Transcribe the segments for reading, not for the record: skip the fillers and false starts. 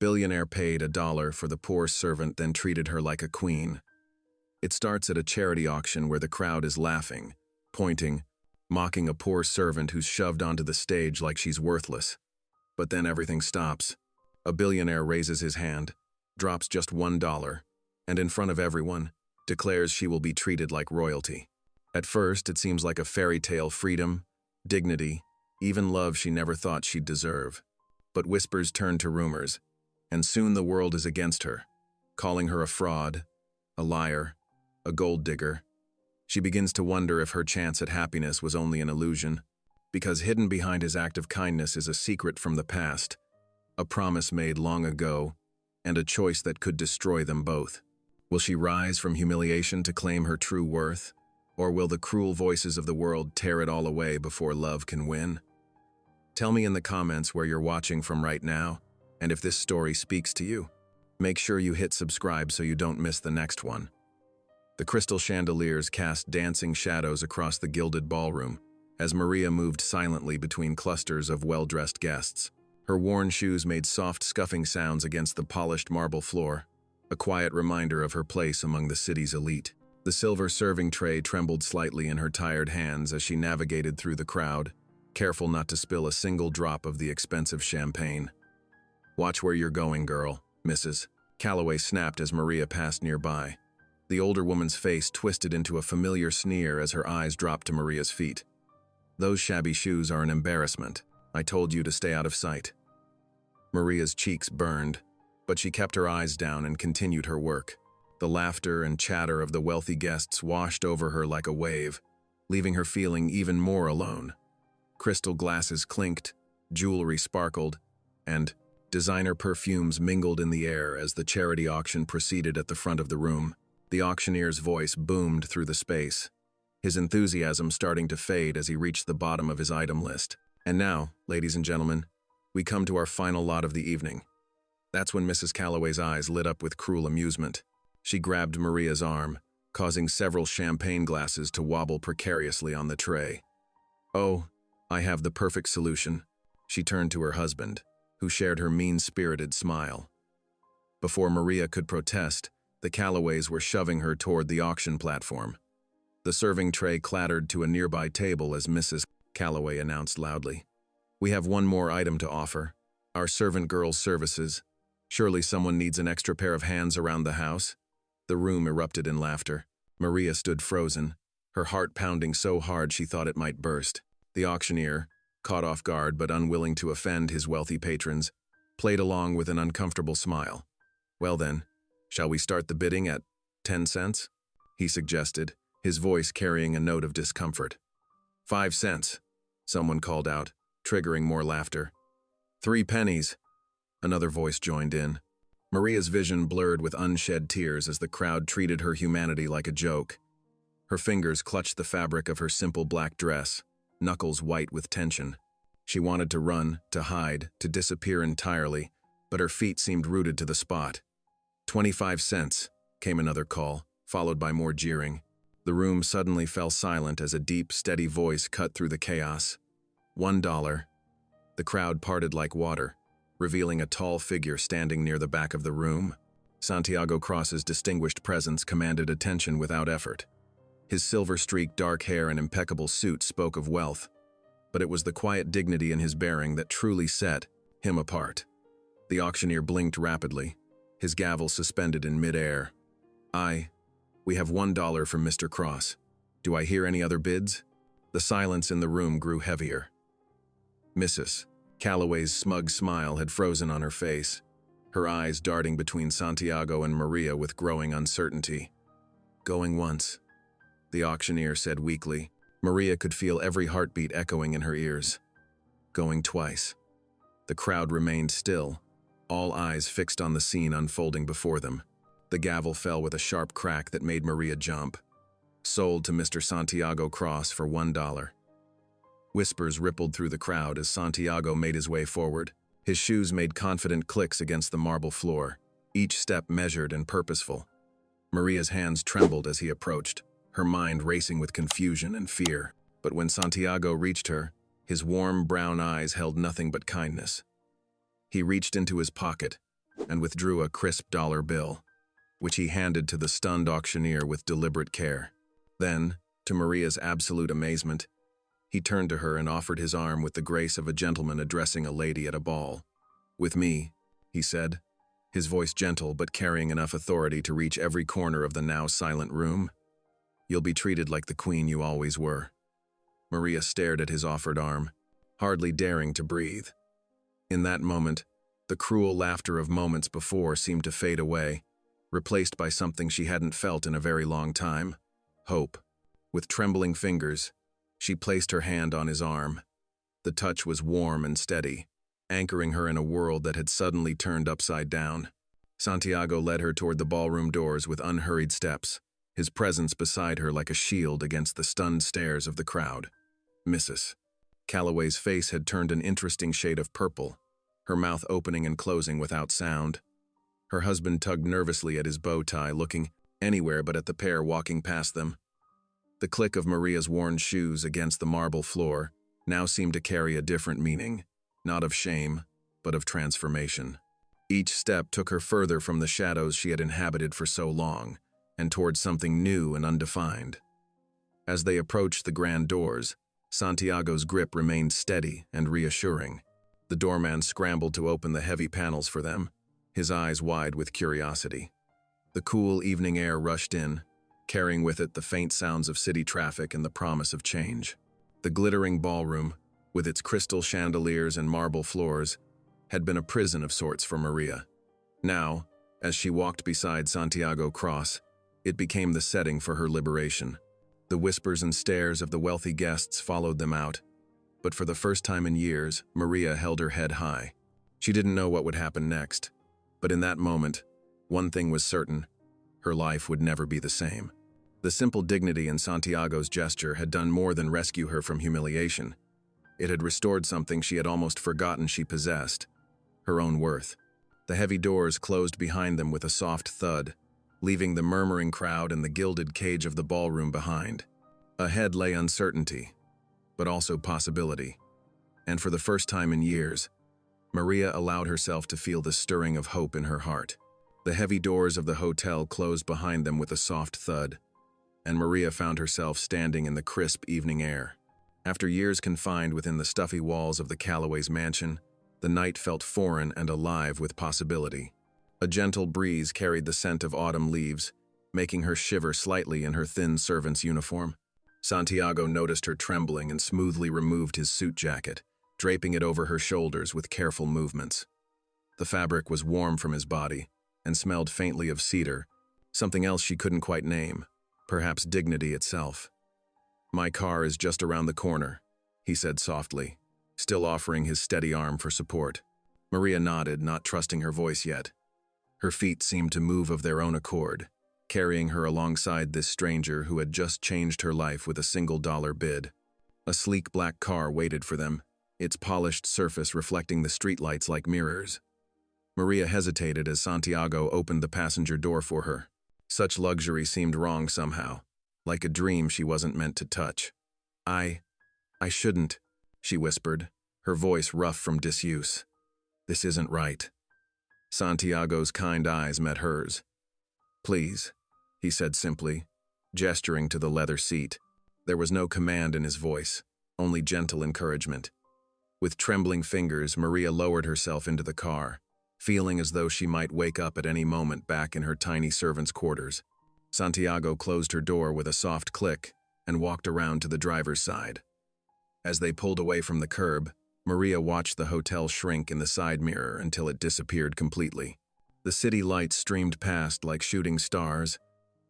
Billionaire paid $1 for the poor servant, then treated her like a queen. It starts at a charity auction where the crowd is laughing, pointing, mocking a poor servant who's shoved onto the stage like she's worthless. But then everything stops. A billionaire raises his hand, drops just $1, and in front of everyone, declares she will be treated like royalty. At first, it seems like a fairy tale: freedom, dignity, even love she never thought she'd deserve. But whispers turn to rumors, and soon the world is against her, calling her a fraud, a liar, a gold digger. She begins to wonder if her chance at happiness was only an illusion, because hidden behind his act of kindness is a secret from the past, a promise made long ago, and a choice that could destroy them both. Will she rise from humiliation to claim her true worth, or will the cruel voices of the world tear it all away before love can win? Tell me in the comments where you're watching from right now, and if this story speaks to you. Make sure you hit subscribe so you don't miss the next one. The crystal chandeliers cast dancing shadows across the gilded ballroom as Maria moved silently between clusters of well-dressed guests. Her worn shoes made soft scuffing sounds against the polished marble floor, a quiet reminder of her place among the city's elite. The silver serving tray trembled slightly in her tired hands as she navigated through the crowd, careful not to spill a single drop of the expensive champagne. "Watch where you're going, girl, Mrs. Calloway snapped as Maria passed nearby. The older woman's face twisted into a familiar sneer as her eyes dropped to Maria's feet. "Those shabby shoes are an embarrassment. I told you to stay out of sight." Maria's cheeks burned, but she kept her eyes down and continued her work. The laughter and chatter of the wealthy guests washed over her like a wave, leaving her feeling even more alone. Crystal glasses clinked, jewelry sparkled, and designer perfumes mingled in the air as the charity auction proceeded at the front of the room. The auctioneer's voice boomed through the space, his enthusiasm starting to fade as he reached the bottom of his item list. "And now, ladies and gentlemen, we come to our final lot of the evening." That's when Mrs. Calloway's eyes lit up with cruel amusement. She grabbed Maria's arm, causing several champagne glasses to wobble precariously on the tray. "Oh, I have the perfect solution." She turned to her husband, who shared her mean-spirited smile. Before Maria could protest, the Calloways were shoving her toward the auction platform. The serving tray clattered to a nearby table as Mrs. Calloway announced loudly, "We have one more item to offer, our servant girl's services. Surely someone needs an extra pair of hands around the house." The room erupted in laughter. Maria stood frozen, her heart pounding so hard she thought it might burst. The auctioneer, caught off guard but unwilling to offend his wealthy patrons, played along with an uncomfortable smile. "Well then, shall we start the bidding at 10 cents? He suggested, his voice carrying a note of discomfort. 5 cents, someone called out, triggering more laughter. 3 pennies, another voice joined in. Maria's vision blurred with unshed tears as the crowd treated her humanity like a joke. Her fingers clutched the fabric of her simple black dress, knuckles white with tension. She wanted to run, to hide, to disappear entirely, but her feet seemed rooted to the spot. 25 cents, came another call, followed by more jeering. The room suddenly fell silent as a deep, steady voice cut through the chaos. $1. The crowd parted like water, revealing a tall figure standing near the back of the room. Santiago Cross's distinguished presence commanded attention without effort. His silver-streaked dark hair and impeccable suit spoke of wealth, but it was the quiet dignity in his bearing that truly set him apart. The auctioneer blinked rapidly, his gavel suspended in mid-air. We have $1 from Mr. Cross. Do I hear any other bids?" The silence in the room grew heavier. Mrs. Calloway's smug smile had frozen on her face, her eyes darting between Santiago and Maria with growing uncertainty. "Going once," the auctioneer said weakly. Maria could feel every heartbeat echoing in her ears. "Going twice." The crowd remained still, all eyes fixed on the scene unfolding before them. The gavel fell with a sharp crack that made Maria jump. "Sold to Mr. Santiago Cross for $1. Whispers rippled through the crowd as Santiago made his way forward. His shoes made confident clicks against the marble floor, each step measured and purposeful. Maria's hands trembled as he approached, her mind racing with confusion and fear. But when Santiago reached her, his warm brown eyes held nothing but kindness. He reached into his pocket, and withdrew a crisp dollar bill, which he handed to the stunned auctioneer with deliberate care. Then, to Maria's absolute amazement, he turned to her and offered his arm with the grace of a gentleman addressing a lady at a ball. "With me," he said, his voice gentle but carrying enough authority to reach every corner of the now silent room, "you'll be treated like the queen you always were." Maria stared at his offered arm, hardly daring to breathe. In that moment, the cruel laughter of moments before seemed to fade away, replaced by something she hadn't felt in a very long time: hope. With trembling fingers, she placed her hand on his arm. The touch was warm and steady, anchoring her in a world that had suddenly turned upside down. Santiago led her toward the ballroom doors with unhurried steps, his presence beside her like a shield against the stunned stares of the crowd. "Mrs." Calloway's face had turned an interesting shade of purple, her mouth opening and closing without sound. Her husband tugged nervously at his bow tie, looking anywhere but at the pair walking past them. The click of Maria's worn shoes against the marble floor now seemed to carry a different meaning, not of shame, but of transformation. Each step took her further from the shadows she had inhabited for so long, and towards something new and undefined. As they approached the grand doors, Santiago's grip remained steady and reassuring. The doorman scrambled to open the heavy panels for them, his eyes wide with curiosity. The cool evening air rushed in, carrying with it the faint sounds of city traffic and the promise of change. The glittering ballroom, with its crystal chandeliers and marble floors, had been a prison of sorts for Maria. Now, as she walked beside Santiago Cross, it became the setting for her liberation. The whispers and stares of the wealthy guests followed them out, but for the first time in years, Maria held her head high. She didn't know what would happen next, but in that moment, one thing was certain: her life would never be the same. The simple dignity in Santiago's gesture had done more than rescue her from humiliation. It had restored something she had almost forgotten she possessed: her own worth. The heavy doors closed behind them with a soft thud, leaving the murmuring crowd and the gilded cage of the ballroom behind. Ahead lay uncertainty, but also possibility. And for the first time in years, Maria allowed herself to feel the stirring of hope in her heart. The heavy doors of the hotel closed behind them with a soft thud, and Maria found herself standing in the crisp evening air. After years confined within the stuffy walls of the Callaways' mansion, the night felt foreign and alive with possibility. A gentle breeze carried the scent of autumn leaves, making her shiver slightly in her thin servant's uniform. Santiago noticed her trembling and smoothly removed his suit jacket, draping it over her shoulders with careful movements. The fabric was warm from his body and smelled faintly of cedar, something else she couldn't quite name, perhaps dignity itself. "My car is just around the corner," he said softly, still offering his steady arm for support. Maria nodded, not trusting her voice yet. Her feet seemed to move of their own accord, carrying her alongside this stranger who had just changed her life with a $1 bid. A sleek black car waited for them, its polished surface reflecting the streetlights like mirrors. Maria hesitated as Santiago opened the passenger door for her. Such luxury seemed wrong somehow, like a dream she wasn't meant to touch. I shouldn't," she whispered, her voice rough from disuse. "This isn't right." Santiago's kind eyes met hers. "Please," he said simply, gesturing to the leather seat. There was no command in his voice, only gentle encouragement. With trembling fingers, Maria lowered herself into the car, feeling as though she might wake up at any moment back in her tiny servant's quarters. Santiago closed her door with a soft click and walked around to the driver's side. As they pulled away from the curb, Maria watched the hotel shrink in the side mirror until it disappeared completely. The city lights streamed past like shooting stars,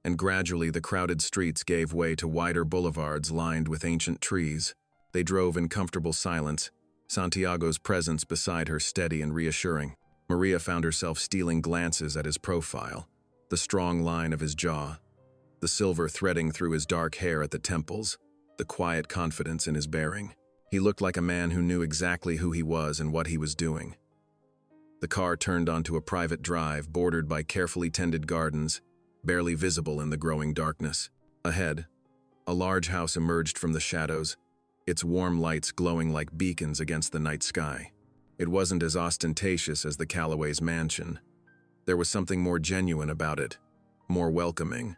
and gradually the crowded streets gave way to wider boulevards lined with ancient trees. They drove in comfortable silence, Santiago's presence beside her steady and reassuring. Maria found herself stealing glances at his profile, the strong line of his jaw, the silver threading through his dark hair at the temples, the quiet confidence in his bearing. He looked like a man who knew exactly who he was and what he was doing. The car turned onto a private drive bordered by carefully tended gardens, barely visible in the growing darkness. Ahead, a large house emerged from the shadows, its warm lights glowing like beacons against the night sky. It wasn't as ostentatious as the Callaways' mansion, There was something more genuine about it, more welcoming.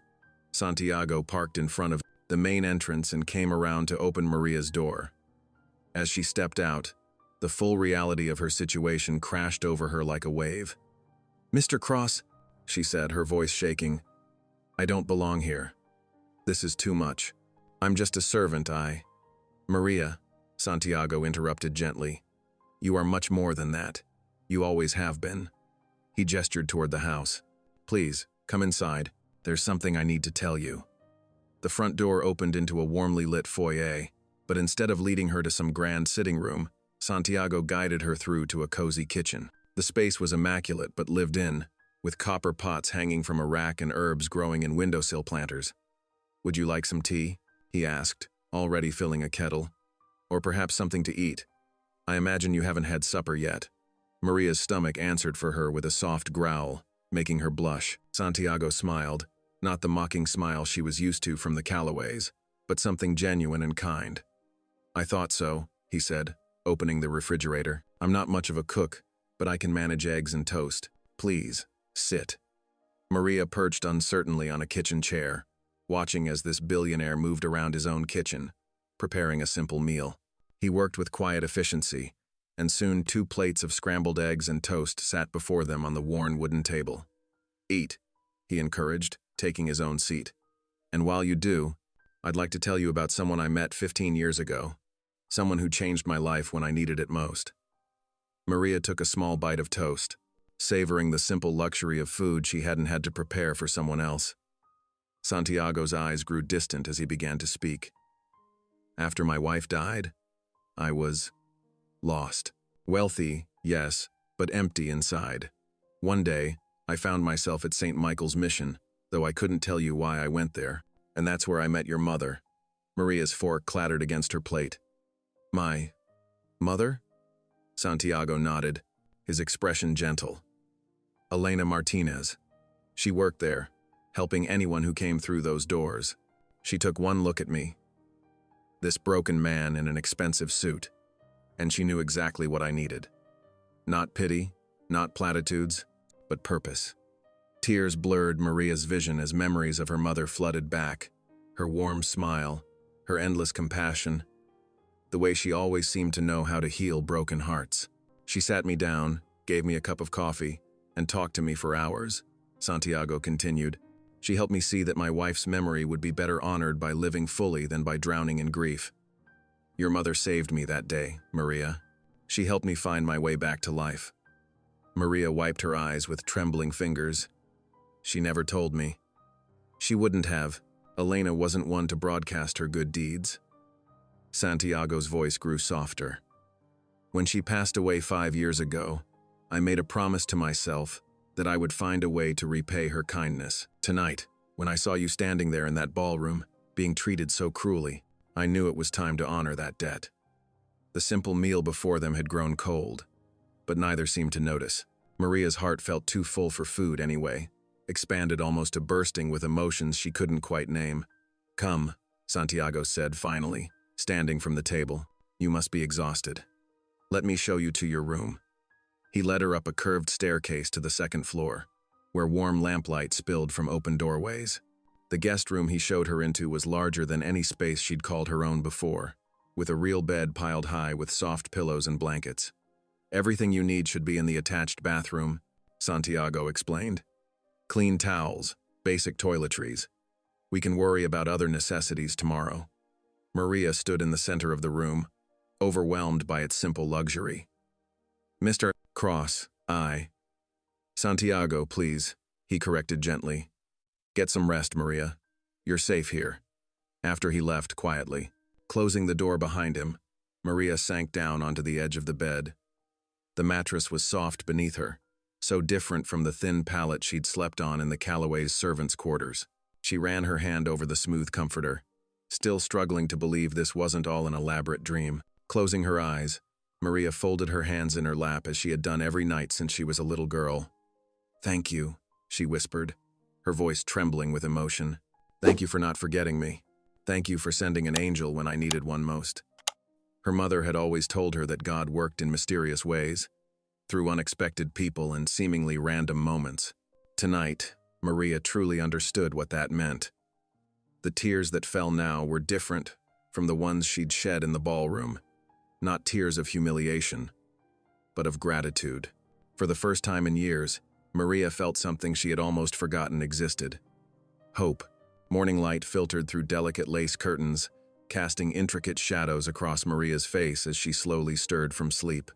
Santiago parked in front of the main entrance and came around to open Maria's door. As she stepped out, the full reality of her situation crashed over her like a wave. "Mr. Cross," she said, her voice shaking, "I don't belong here. This is too much. I'm just a servant, Maria," Santiago interrupted gently. "You are much more than that. You always have been." He gestured toward the house. "Please, come inside. There's something I need to tell you." The front door opened into a warmly lit foyer, but instead of leading her to some grand sitting room, Santiago guided her through to a cozy kitchen. The space was immaculate but lived in, with copper pots hanging from a rack and herbs growing in windowsill planters. "Would you like some tea?" he asked, already filling a kettle. "Or perhaps something to eat? I imagine you haven't had supper yet." Maria's stomach answered for her with a soft growl, making her blush. Santiago smiled, not the mocking smile she was used to from the Callaways, but something genuine and kind. "I thought so," he said, opening the refrigerator. "I'm not much of a cook, but I can manage eggs and toast. Please, sit." Maria perched uncertainly on a kitchen chair, watching as this billionaire moved around his own kitchen, preparing a simple meal. He worked with quiet efficiency, and soon 2 plates of scrambled eggs and toast sat before them on the worn wooden table. "Eat," he encouraged, taking his own seat. "And while you do, I'd like to tell you about someone I met 15 years ago, someone who changed my life when I needed it most." Maria took a small bite of toast, savoring the simple luxury of food she hadn't had to prepare for someone else. Santiago's eyes grew distant as he began to speak. "After my wife died, I was lost. Wealthy, yes, but empty inside. One day, I found myself at St. Michael's Mission, though I couldn't tell you why I went there, and that's where I met your mother." Maria's fork clattered against her plate. "My mother?" Santiago nodded, his expression gentle. "Elena Martinez. She worked there, helping anyone who came through those doors. She took one look at me, this broken man in an expensive suit, and she knew exactly what I needed. Not pity, not platitudes, but purpose." Tears blurred Maria's vision as memories of her mother flooded back, her warm smile, her endless compassion, the way she always seemed to know how to heal broken hearts. "She sat me down, gave me a cup of coffee, and talked to me for hours," Santiago continued. "She helped me see that my wife's memory would be better honored by living fully than by drowning in grief. Your mother saved me that day, Maria. She helped me find my way back to life." Maria wiped her eyes with trembling fingers. "She never told me. She wouldn't have. Elena wasn't one to broadcast her good deeds." Santiago's voice grew softer. "When she passed away 5 years ago, I made a promise to myself that I would find a way to repay her kindness. Tonight, when I saw you standing there in that ballroom, being treated so cruelly, I knew it was time to honor that debt." The simple meal before them had grown cold, but neither seemed to notice. Maria's heart felt too full for food anyway, expanded almost to bursting with emotions she couldn't quite name. "Come," Santiago said finally, standing from the table. "You must be exhausted. Let me show you to your room." He led her up a curved staircase to the 2nd floor, where warm lamplight spilled from open doorways. The guest room he showed her into was larger than any space she'd called her own before, with a real bed piled high with soft pillows and blankets. "Everything you need should be in the attached bathroom," Santiago explained. "Clean towels, basic toiletries. We can worry about other necessities tomorrow." Maria stood in the center of the room, overwhelmed by its simple luxury. "Mr. Cross, Santiago, please," he corrected gently. "Get some rest, Maria. You're safe here." After he left quietly, closing the door behind him, Maria sank down onto the edge of the bed. The mattress was soft beneath her, so different from the thin pallet she'd slept on in the Callaways' servants' quarters. She ran her hand over the smooth comforter, still struggling to believe this wasn't all an elaborate dream. Closing her eyes, Maria folded her hands in her lap as she had done every night since she was a little girl. "Thank you," she whispered, her voice trembling with emotion. "Thank you for not forgetting me. Thank you for sending an angel when I needed one most." Her mother had always told her that God worked in mysterious ways, through unexpected people and seemingly random moments. Tonight, Maria truly understood what that meant. The tears that fell now were different from the ones she'd shed in the ballroom. Not tears of humiliation, but of gratitude. For the first time in years, Maria felt something she had almost forgotten existed. Hope. Morning light filtered through delicate lace curtains, casting intricate shadows across Maria's face as she slowly stirred from sleep.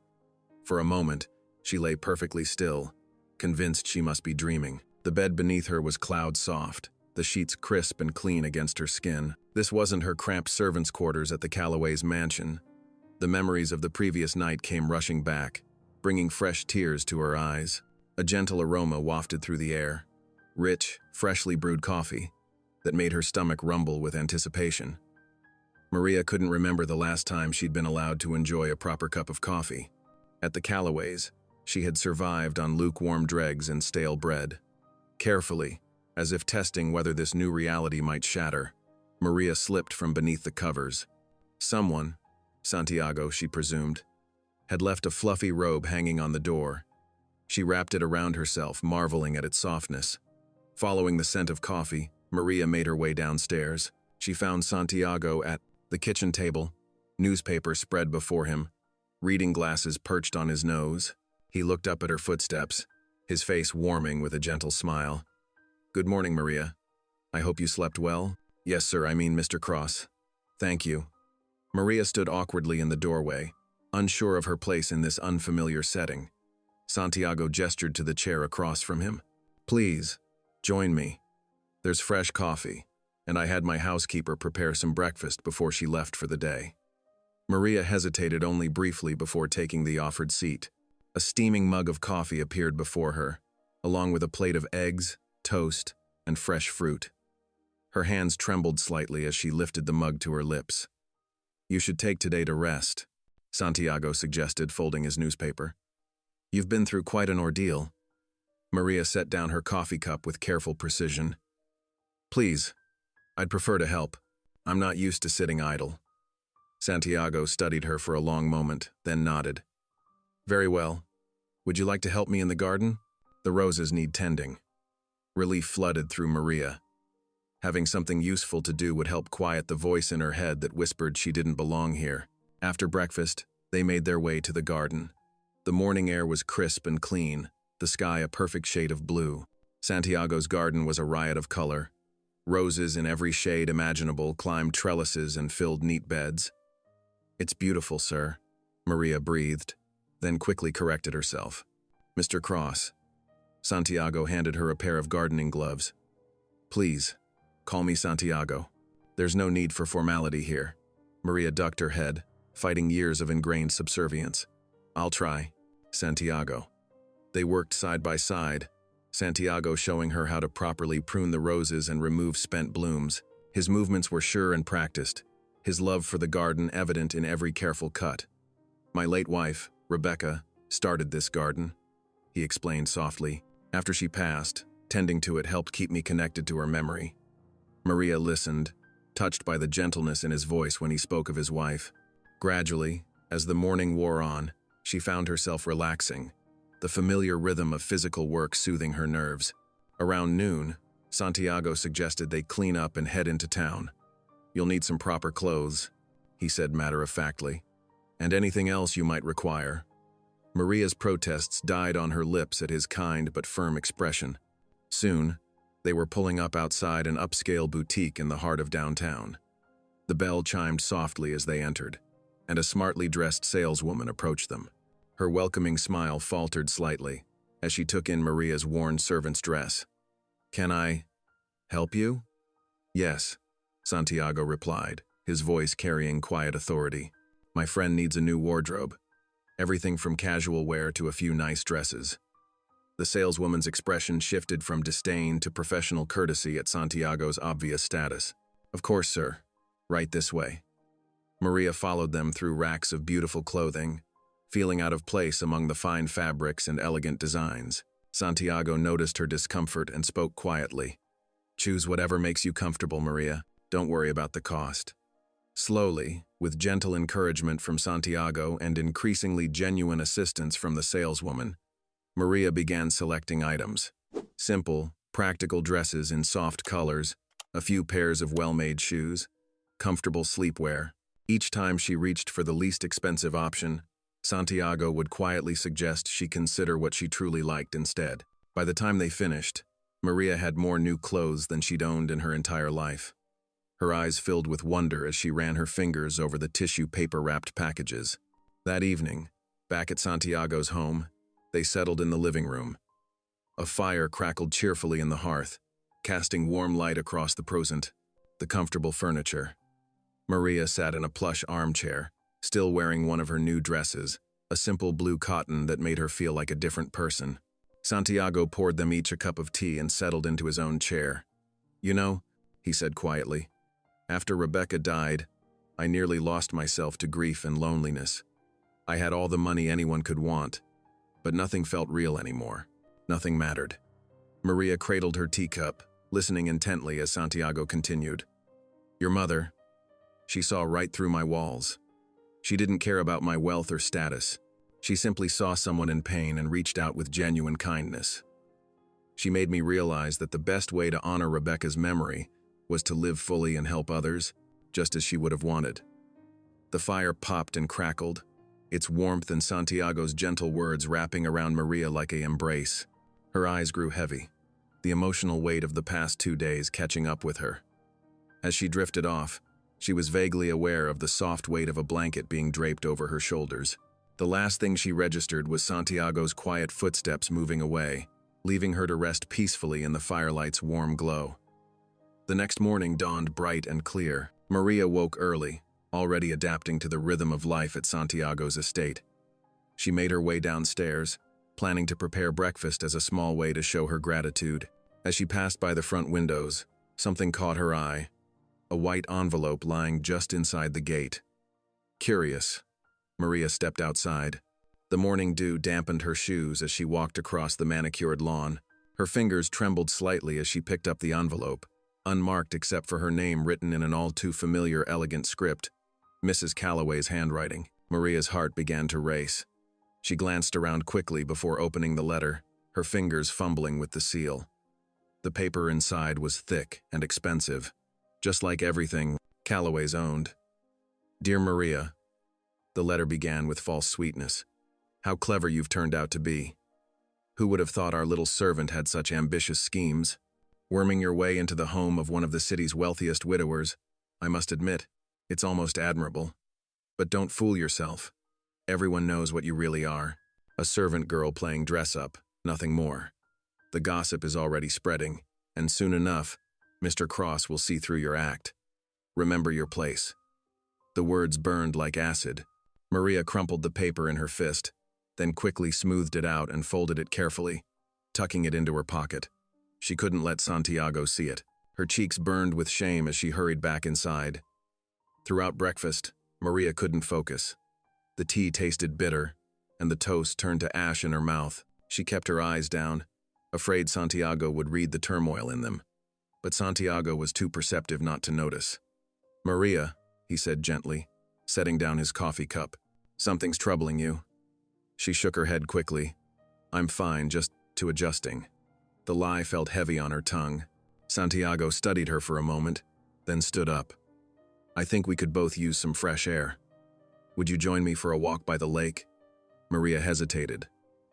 For a moment, she lay perfectly still, convinced she must be dreaming. The bed beneath her was cloud-soft, the sheets crisp and clean against her skin. This wasn't her cramped servants' quarters at the Callaways' mansion. The memories of the previous night came rushing back, bringing fresh tears to her eyes. A gentle aroma wafted through the air, rich, freshly brewed coffee that made her stomach rumble with anticipation. Maria couldn't remember the last time she'd been allowed to enjoy a proper cup of coffee. At the Callaways, she had survived on lukewarm dregs and stale bread. Carefully, as if testing whether this new reality might shatter, Maria slipped from beneath the covers. Someone, Santiago she presumed, had left a fluffy robe hanging on the door. She wrapped it around herself, marveling at its softness. Following the scent of coffee, Maria made her way downstairs. She found Santiago at the kitchen table, newspaper spread before him, reading glasses perched on his nose. He looked up at her footsteps, his face warming with a gentle smile. "Good morning, Maria. I hope you slept well?" "Yes, sir, I mean Mr. Cross. Thank you." Maria stood awkwardly in the doorway, unsure of her place in this unfamiliar setting. Santiago gestured to the chair across from him. "Please, join me. There's fresh coffee, and I had my housekeeper prepare some breakfast before she left for the day." Maria hesitated only briefly before taking the offered seat. A steaming mug of coffee appeared before her, along with a plate of eggs, toast, and fresh fruit. Her hands trembled slightly as she lifted the mug to her lips. "You should take today to rest," Santiago suggested, folding his newspaper. "You've been through quite an ordeal." Maria set down her coffee cup with careful precision. "Please, I'd prefer to help. I'm not used to sitting idle." Santiago studied her for a long moment, then nodded. "Very well. Would you like to help me in the garden? The roses need tending." Relief flooded through Maria. Having something useful to do would help quiet the voice in her head that whispered she didn't belong here. After breakfast, they made their way to the garden. The morning air was crisp and clean, the sky a perfect shade of blue. Santiago's garden was a riot of color. Roses in every shade imaginable climbed trellises and filled neat beds. "It's beautiful, sir," Maria breathed, then quickly corrected herself. "Mr. Cross." Santiago handed her a pair of gardening gloves. "Please, call me Santiago. There's no need for formality here." Maria ducked her head, fighting years of ingrained subservience. "I'll try, Santiago." They worked side by side, Santiago showing her how to properly prune the roses and remove spent blooms. His movements were sure and practiced, his love for the garden evident in every careful cut. "My late wife, Rebecca, started this garden," he explained softly. "After she passed, tending to it helped keep me connected to her memory." Maria listened, touched by the gentleness in his voice when he spoke of his wife. Gradually, as the morning wore on, she found herself relaxing, the familiar rhythm of physical work soothing her nerves. Around noon, Santiago suggested they clean up and head into town. "You'll need some proper clothes," he said matter-of-factly, "and anything else you might require." Maria's protests died on her lips at his kind but firm expression. Soon, they were pulling up outside an upscale boutique in the heart of downtown. The bell chimed softly as they entered, and a smartly dressed saleswoman approached them. Her welcoming smile faltered slightly as she took in Maria's worn servant's dress. "Can I help you?" "Yes," Santiago replied, his voice carrying quiet authority. "My friend needs a new wardrobe. Everything from casual wear to a few nice dresses." The saleswoman's expression shifted from disdain to professional courtesy at Santiago's obvious status. "Of course, sir. Right this way." Maria followed them through racks of beautiful clothing, feeling out of place among the fine fabrics and elegant designs. Santiago noticed her discomfort and spoke quietly. "Choose whatever makes you comfortable, Maria. Don't worry about the cost." Slowly, with gentle encouragement from Santiago and increasingly genuine assistance from the saleswoman, Maria began selecting items. Simple, practical dresses in soft colors, a few pairs of well-made shoes, comfortable sleepwear. Each time she reached for the least expensive option, Santiago would quietly suggest she consider what she truly liked instead. By the time they finished, Maria had more new clothes than she'd owned in her entire life. Her eyes filled with wonder as she ran her fingers over the tissue paper-wrapped packages. That evening, back at Santiago's home, they settled in the living room. A fire crackled cheerfully in the hearth, casting warm light across the comfortable furniture. Maria sat in a plush armchair, still wearing one of her new dresses, a simple blue cotton that made her feel like a different person. Santiago poured them each a cup of tea and settled into his own chair. "You know," he said quietly, "after Rebecca died, I nearly lost myself to grief and loneliness. I had all the money anyone could want, but nothing felt real anymore. Nothing mattered." Maria cradled her teacup, listening intently as Santiago continued. "Your mother, she saw right through my walls. She didn't care about my wealth or status. She simply saw someone in pain and reached out with genuine kindness. She made me realize that the best way to honor Rebecca's memory was to live fully and help others, just as she would have wanted." The fire popped and crackled, its warmth and Santiago's gentle words wrapping around Maria like an embrace. Her eyes grew heavy, the emotional weight of the past 2 days catching up with her. As she drifted off, she was vaguely aware of the soft weight of a blanket being draped over her shoulders. The last thing she registered was Santiago's quiet footsteps moving away, leaving her to rest peacefully in the firelight's warm glow. The next morning dawned bright and clear. Maria woke early, already adapting to the rhythm of life at Santiago's estate. She made her way downstairs, planning to prepare breakfast as a small way to show her gratitude. As she passed by the front windows, something caught her eye, a white envelope lying just inside the gate. Curious, Maria stepped outside. The morning dew dampened her shoes as she walked across the manicured lawn. Her fingers trembled slightly as she picked up the envelope, unmarked except for her name written in an all-too-familiar elegant script, Mrs. Calloway's handwriting. Maria's heart began to race. She glanced around quickly before opening the letter, her fingers fumbling with the seal. The paper inside was thick and expensive, just like everything Calloway's owned. "Dear Maria," the letter began with false sweetness. "How clever you've turned out to be. Who would have thought our little servant had such ambitious schemes? Worming your way into the home of one of the city's wealthiest widowers, I must admit, it's almost admirable. But don't fool yourself. Everyone knows what you really are. A servant girl playing dress-up, nothing more. The gossip is already spreading, and soon enough, Mr. Cross will see through your act. Remember your place." The words burned like acid. Maria crumpled the paper in her fist, then quickly smoothed it out and folded it carefully, tucking it into her pocket. She couldn't let Santiago see it. Her cheeks burned with shame as she hurried back inside. Throughout breakfast, Maria couldn't focus. The tea tasted bitter, and the toast turned to ash in her mouth. She kept her eyes down, afraid Santiago would read the turmoil in them. But Santiago was too perceptive not to notice. "Maria," he said gently, setting down his coffee cup, "something's troubling you." She shook her head quickly. "I'm fine, just adjusting." The lie felt heavy on her tongue. Santiago studied her for a moment, then stood up. "I think we could both use some fresh air. Would you join me for a walk by the lake?" Maria hesitated,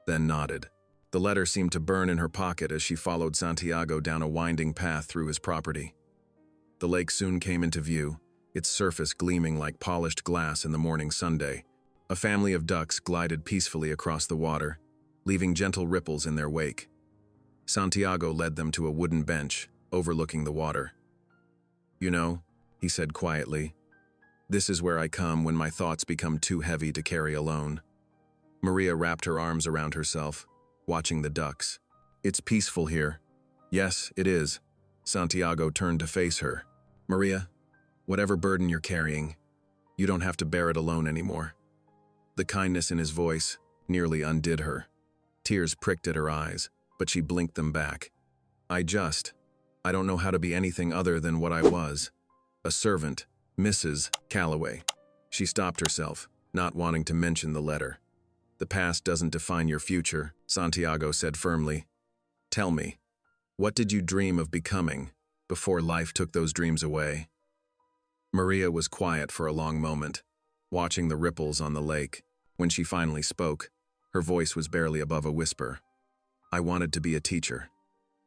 then nodded. The letter seemed to burn in her pocket as she followed Santiago down a winding path through his property. The lake soon came into view, its surface gleaming like polished glass in the morning sunday. A family of ducks glided peacefully across the water, leaving gentle ripples in their wake. Santiago led them to a wooden bench, overlooking the water. "You know," he said quietly, "this is where I come when my thoughts become too heavy to carry alone." Maria wrapped her arms around herself, watching the ducks. "It's peaceful here." "Yes, it is." Santiago turned to face her. "Maria, whatever burden you're carrying, you don't have to bear it alone anymore." The kindness in his voice nearly undid her. Tears pricked at her eyes, but she blinked them back. I don't know how to be anything other than what I was, a servant, Mrs. Calloway. She stopped herself, not wanting to mention the letter. The past doesn't define your future, Santiago said firmly. Tell me, what did you dream of becoming before life took those dreams away? Maria was quiet for a long moment, watching the ripples on the lake. When she finally spoke, her voice was barely above a whisper. I wanted to be a teacher.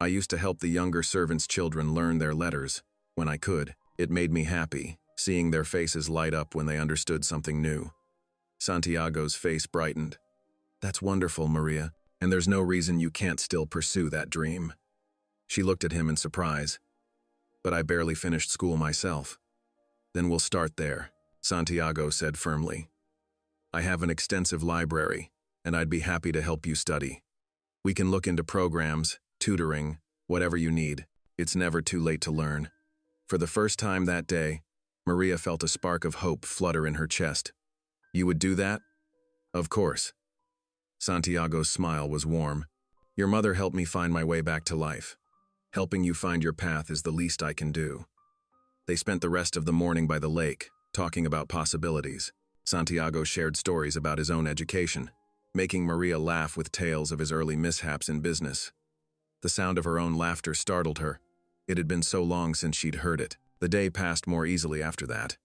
I used to help the younger servants' children learn their letters when I could. It made me happy, seeing their faces light up when they understood something new. Santiago's face brightened. That's wonderful, Maria, and there's no reason you can't still pursue that dream. She looked at him in surprise. But I barely finished school myself. Then we'll start there, Santiago said firmly. I have an extensive library, and I'd be happy to help you study. We can look into programs, tutoring, whatever you need. It's never too late to learn. For the first time that day, Maria felt a spark of hope flutter in her chest. You would do that? Of course. Santiago's smile was warm. Your mother helped me find my way back to life. Helping you find your path is the least I can do. They spent the rest of the morning by the lake, talking about possibilities. Santiago shared stories about his own education, making Maria laugh with tales of his early mishaps in business. The sound of her own laughter startled her. It had been so long since she'd heard it. The day passed more easily after that.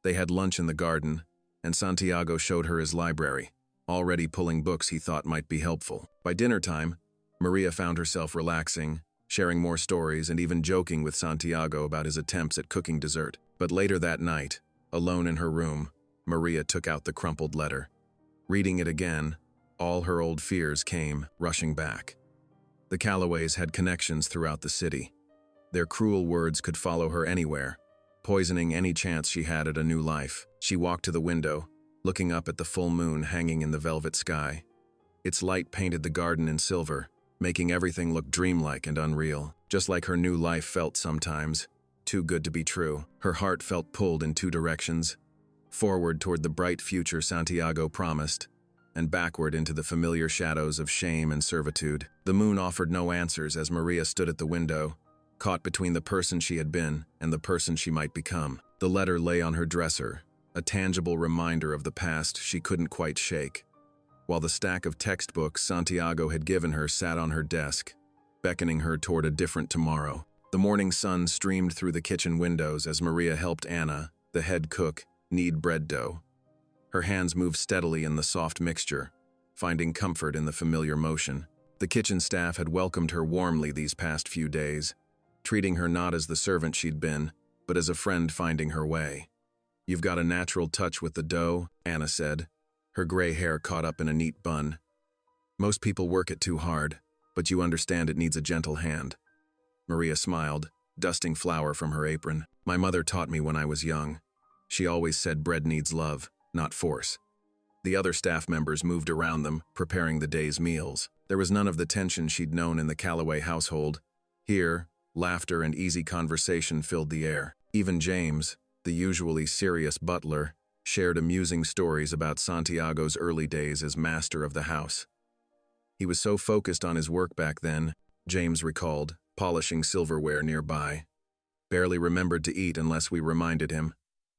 They had lunch in the garden, and Santiago showed her his library, already pulling books he thought might be helpful. By dinner time, Maria found herself relaxing, sharing more stories and even joking with Santiago about his attempts at cooking dessert. But later that night, alone in her room, Maria took out the crumpled letter. Reading it again, all her old fears came rushing back. The Calloways had connections throughout the city. Their cruel words could follow her anywhere, poisoning any chance she had at a new life. She walked to the window, looking up at the full moon hanging in the velvet sky. Its light painted the garden in silver, making everything look dreamlike and unreal. Just like her new life felt sometimes, too good to be true. Her heart felt pulled in two directions, forward toward the bright future Santiago promised, and backward into the familiar shadows of shame and servitude. The moon offered no answers as Maria stood at the window, caught between the person she had been and the person she might become. The letter lay on her dresser, a tangible reminder of the past she couldn't quite shake, while the stack of textbooks Santiago had given her sat on her desk, beckoning her toward a different tomorrow. The morning sun streamed through the kitchen windows as Maria helped Anna, the head cook, knead bread dough. Her hands moved steadily in the soft mixture, finding comfort in the familiar motion. The kitchen staff had welcomed her warmly these past few days, treating her not as the servant she'd been, but as a friend finding her way. You've got a natural touch with the dough, Anna said, her gray hair caught up in a neat bun. Most people work it too hard, but you understand it needs a gentle hand. Maria smiled, dusting flour from her apron. My mother taught me when I was young. She always said bread needs love, not force. The other staff members moved around them, preparing the day's meals. There was none of the tension she'd known in the Calloway household. Here, laughter and easy conversation filled the air. Even James, the usually serious butler, shared amusing stories about Santiago's early days as master of the house. He was so focused on his work back then, James recalled, polishing silverware nearby. Barely remembered to eat unless we reminded him.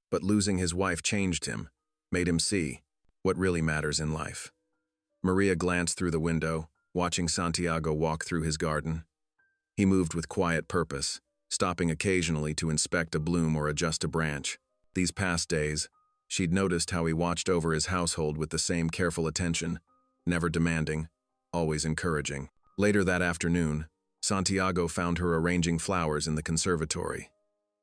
But losing his wife changed him, made him see what really matters in life. Maria glanced through the window, watching Santiago walk through his garden. He moved with quiet purpose, stopping occasionally to inspect a bloom or adjust a branch. These past days, she'd noticed how he watched over his household with the same careful attention, never demanding, always encouraging. Later that afternoon, Santiago found her arranging flowers in the conservatory.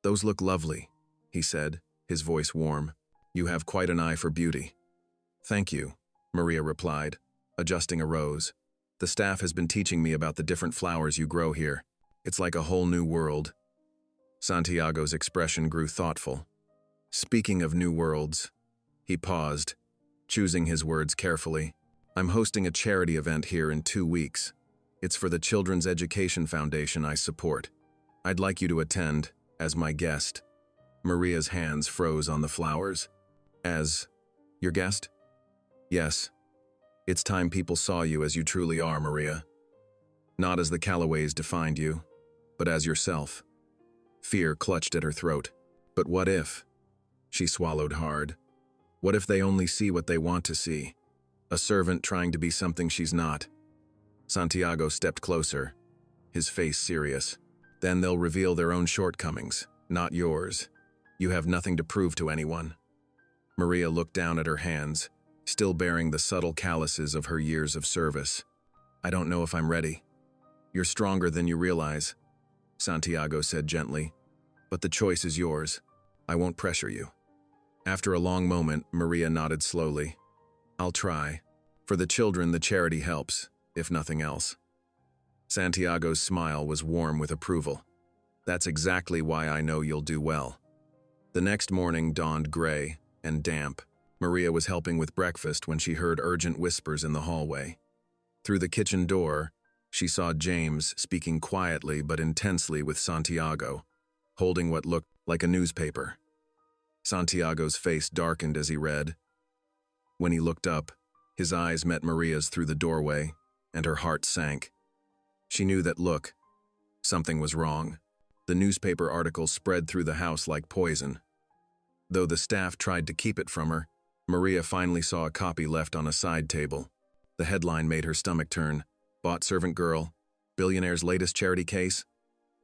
Those look lovely, he said, his voice warm. You have quite an eye for beauty. Thank you, Maria replied, adjusting a rose. The staff has been teaching me about the different flowers you grow here. It's like a whole new world. Santiago's expression grew thoughtful. Speaking of new worlds, he paused, choosing his words carefully. I'm hosting a charity event here in 2 weeks. It's for the Children's Education Foundation I support. I'd like you to attend, as my guest. Maria's hands froze on the flowers. As your guest? Yes. It's time people saw you as you truly are, Maria. Not as the Calloways defined you, but as yourself. Fear clutched at her throat. But what if? She swallowed hard. What if they only see what they want to see? A servant trying to be something she's not. Santiago stepped closer, his face serious. Then they'll reveal their own shortcomings, not yours. You have nothing to prove to anyone. Maria looked down at her hands, still bearing the subtle calluses of her years of service. I don't know if I'm ready. You're stronger than you realize, Santiago said gently. But the choice is yours. I won't pressure you. After a long moment, Maria nodded slowly. I'll try. For the children, the charity helps, if nothing else. Santiago's smile was warm with approval. That's exactly why I know you'll do well. The next morning dawned gray and damp. Maria was helping with breakfast when she heard urgent whispers in the hallway. Through the kitchen door, she saw James speaking quietly but intensely with Santiago, holding what looked like a newspaper. Santiago's face darkened as he read. When he looked up, his eyes met Maria's through the doorway, and her heart sank. She knew that look. Something was wrong. The newspaper article spread through the house like poison. Though the staff tried to keep it from her, Maria finally saw a copy left on a side table. The headline made her stomach turn. Bought servant girl, Billionaire's latest charity case.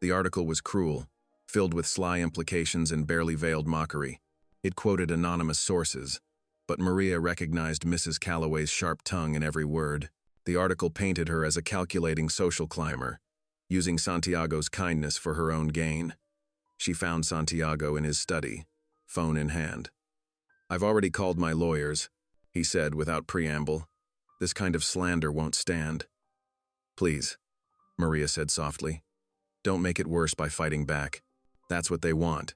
The article was cruel, filled with sly implications and barely veiled mockery. It quoted anonymous sources, but Maria recognized Mrs. Calloway's sharp tongue in every word. The article painted her as a calculating social climber, using Santiago's kindness for her own gain. She found Santiago in his study, phone in hand. I've already called my lawyers, he said without preamble. This kind of slander won't stand. Please, Maria said softly. Don't make it worse by fighting back. That's what they want.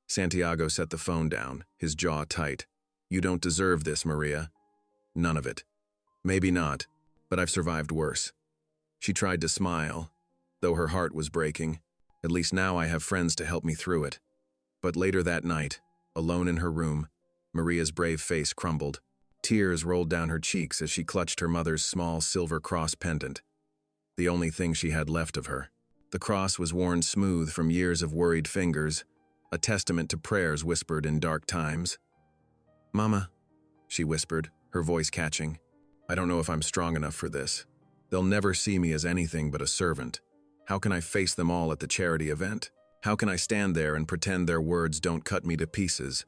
Santiago set the phone down, his jaw tight. You don't deserve this, Maria. None of it. Maybe not, but I've survived worse. She tried to smile, though her heart was breaking. At least now I have friends to help me through it. But later that night, alone in her room, Maria's brave face crumbled. Tears rolled down her cheeks as she clutched her mother's small silver cross pendant, the only thing she had left of her. The cross was worn smooth from years of worried fingers, a testament to prayers whispered in dark times. Mama, she whispered, her voice catching. I don't know if I'm strong enough for this. They'll never see me as anything but a servant. How can I face them all at the charity event? How can I stand there and pretend their words don't cut me to pieces?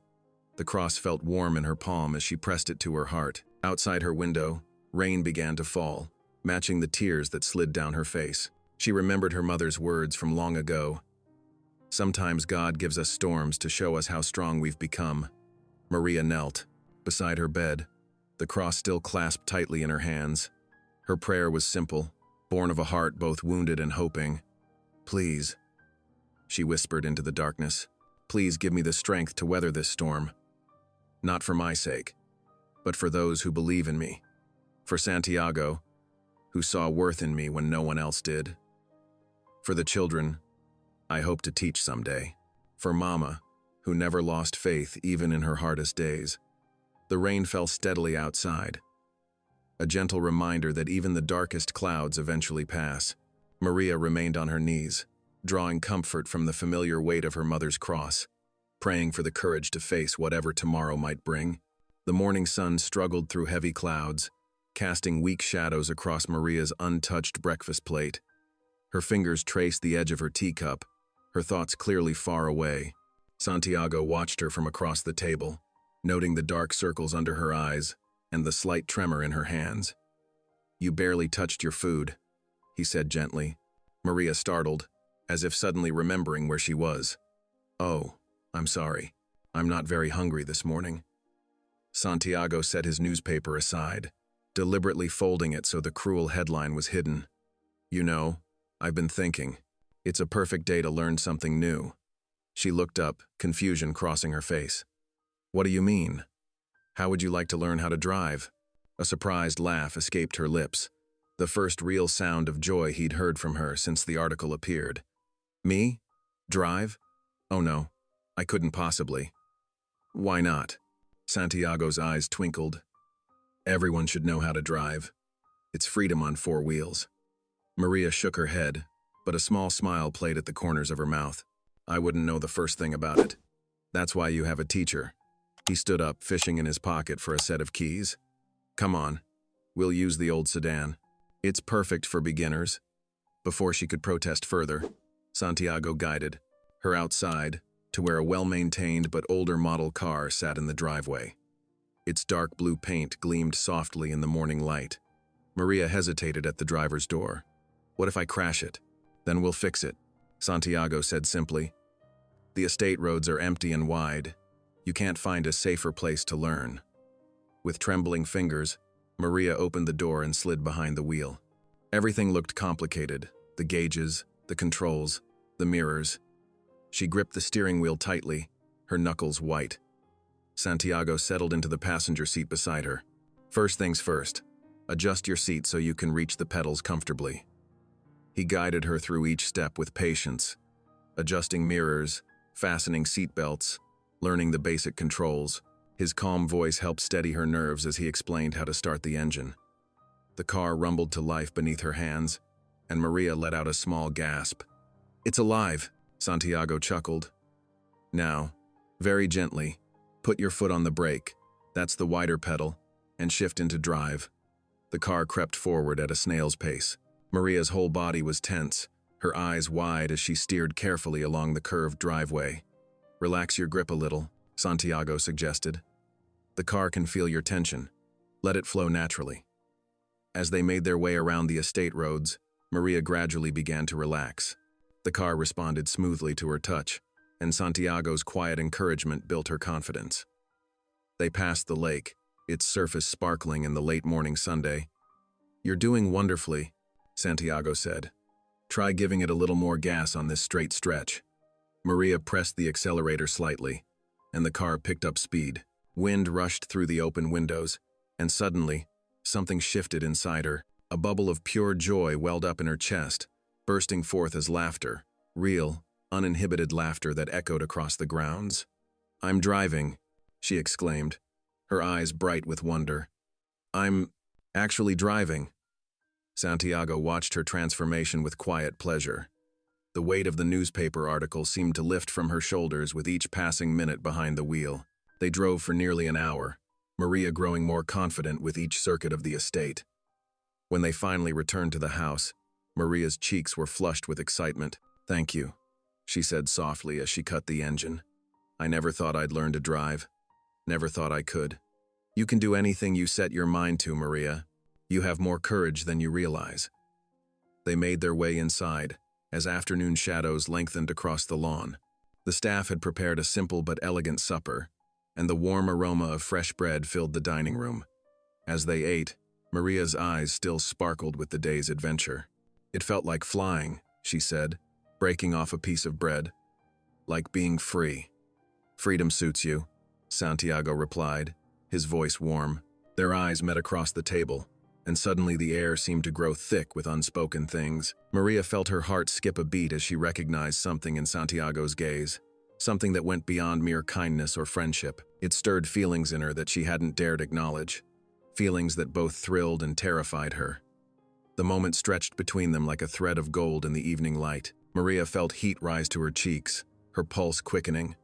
The cross felt warm in her palm as she pressed it to her heart. Outside her window, rain began to fall, matching the tears that slid down her face. She remembered her mother's words from long ago. Sometimes God gives us storms to show us how strong we've become. Maria knelt beside her bed, the cross still clasped tightly in her hands. Her prayer was simple, born of a heart both wounded and hoping. Please, she whispered into the darkness, please give me the strength to weather this storm. Not for my sake, but for those who believe in me. For Santiago, who saw worth in me when no one else did. For the children I hope to teach someday. For Mama, who never lost faith even in her hardest days. The rain fell steadily outside, a gentle reminder that even the darkest clouds eventually pass. Maria remained on her knees, drawing comfort from the familiar weight of her mother's cross, praying for the courage to face whatever tomorrow might bring. The morning sun struggled through heavy clouds, casting weak shadows across Maria's untouched breakfast plate. Her fingers traced the edge of her teacup, her thoughts clearly far away. Santiago watched her from across the table, noting the dark circles under her eyes and the slight tremor in her hands. You barely touched your food, he said gently. Maria startled, as if suddenly remembering where she was. Oh, I'm sorry. I'm not very hungry this morning. Santiago set his newspaper aside, deliberately folding it so the cruel headline was hidden. You know, I've been thinking. It's a perfect day to learn something new. She looked up, confusion crossing her face. What do you mean? How would you like to learn how to drive? A surprised laugh escaped her lips, the first real sound of joy he'd heard from her since the article appeared. Me? Drive? Oh no, I couldn't possibly. Why not? Santiago's eyes twinkled. Everyone should know how to drive. It's freedom on four wheels. Maria shook her head, but a small smile played at the corners of her mouth. I wouldn't know the first thing about it. That's why you have a teacher. He stood up, fishing in his pocket for a set of keys. Come on, we'll use the old sedan. It's perfect for beginners. Before she could protest further, Santiago guided her outside to where a well-maintained but older model car sat in the driveway. Its dark blue paint gleamed softly in the morning light. Maria hesitated at the driver's door. What if I crash it? Then we'll fix it, Santiago said simply. The estate roads are empty and wide. You can't find a safer place to learn. With trembling fingers, Maria opened the door and slid behind the wheel. Everything looked complicated. The gauges, the controls, the mirrors. She gripped the steering wheel tightly, her knuckles white. Santiago settled into the passenger seat beside her. First things first, adjust your seat so you can reach the pedals comfortably. He guided her through each step with patience, adjusting mirrors, fastening seat belts, learning the basic controls. His calm voice helped steady her nerves as he explained how to start the engine. The car rumbled to life beneath her hands, and Maria let out a small gasp. It's alive, Santiago chuckled. Now, very gently, put your foot on the brake, that's the wider pedal, and shift into drive. The car crept forward at a snail's pace. Maria's whole body was tense, her eyes wide as she steered carefully along the curved driveway. Relax your grip a little, Santiago suggested. The car can feel your tension. Let it flow naturally. As they made their way around the estate roads, Maria gradually began to relax. The car responded smoothly to her touch, and Santiago's quiet encouragement built her confidence. They passed the lake, its surface sparkling in the late morning Sunday. You're doing wonderfully, Santiago said. Try giving it a little more gas on this straight stretch. Maria pressed the accelerator slightly, and the car picked up speed. Wind rushed through the open windows, and suddenly, something shifted inside her. A bubble of pure joy welled up in her chest, bursting forth as laughter, real, uninhibited laughter that echoed across the grounds. I'm driving, she exclaimed, her eyes bright with wonder. I'm actually driving. Santiago watched her transformation with quiet pleasure. The weight of the newspaper article seemed to lift from her shoulders with each passing minute behind the wheel. They drove for nearly an hour, Maria growing more confident with each circuit of the estate. When they finally returned to the house, Maria's cheeks were flushed with excitement. Thank you, she said softly as she cut the engine. I never thought I'd learn to drive. Never thought I could. You can do anything you set your mind to, Maria. You have more courage than you realize. They made their way inside, as afternoon shadows lengthened across the lawn. The staff had prepared a simple but elegant supper, and the warm aroma of fresh bread filled the dining room. As they ate, Maria's eyes still sparkled with the day's adventure. It felt like flying, she said, breaking off a piece of bread. Like being free. Freedom suits you, Santiago replied, his voice warm. Their eyes met across the table, and suddenly the air seemed to grow thick with unspoken things. Maria felt her heart skip a beat as she recognized something in Santiago's gaze, something that went beyond mere kindness or friendship. It stirred feelings in her that she hadn't dared acknowledge, feelings that both thrilled and terrified her. The moment stretched between them like a thread of gold in the evening light. Maria felt heat rise to her cheeks, her pulse quickening.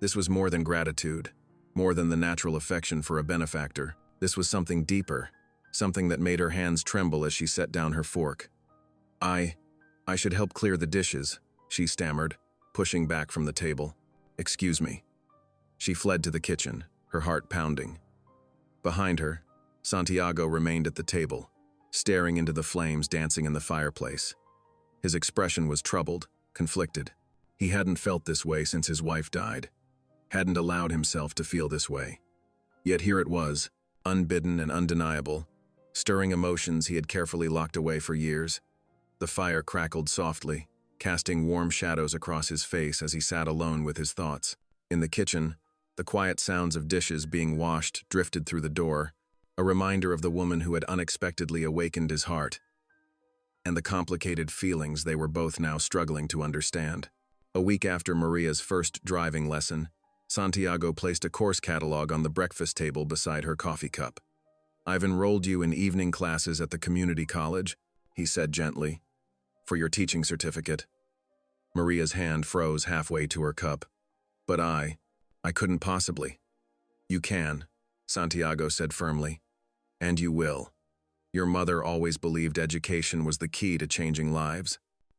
This was more than gratitude, more than the natural affection for a benefactor. This was something deeper, something that made her hands tremble as she set down her fork. I should help clear the dishes, she stammered, pushing back from the table. Excuse me. She fled to the kitchen, her heart pounding. Behind her, Santiago remained at the table, staring into the flames dancing in the fireplace. His expression was troubled, conflicted. He hadn't felt this way since his wife died, hadn't allowed himself to feel this way. Yet here it was, unbidden and undeniable, stirring emotions he had carefully locked away for years. The fire crackled softly, casting warm shadows across his face as he sat alone with his thoughts. In the kitchen, the quiet sounds of dishes being washed drifted through the door, a reminder of the woman who had unexpectedly awakened his heart, and the complicated feelings they were both now struggling to understand. A week after Maria's first driving lesson, Santiago placed a course catalog on the breakfast table beside her coffee cup. I've enrolled you in evening classes at the community college, he said gently, for your teaching certificate. Maria's hand froze halfway to her cup. But I couldn't possibly. You can, Santiago said firmly. And you will. Your mother always believed education was the key to changing lives.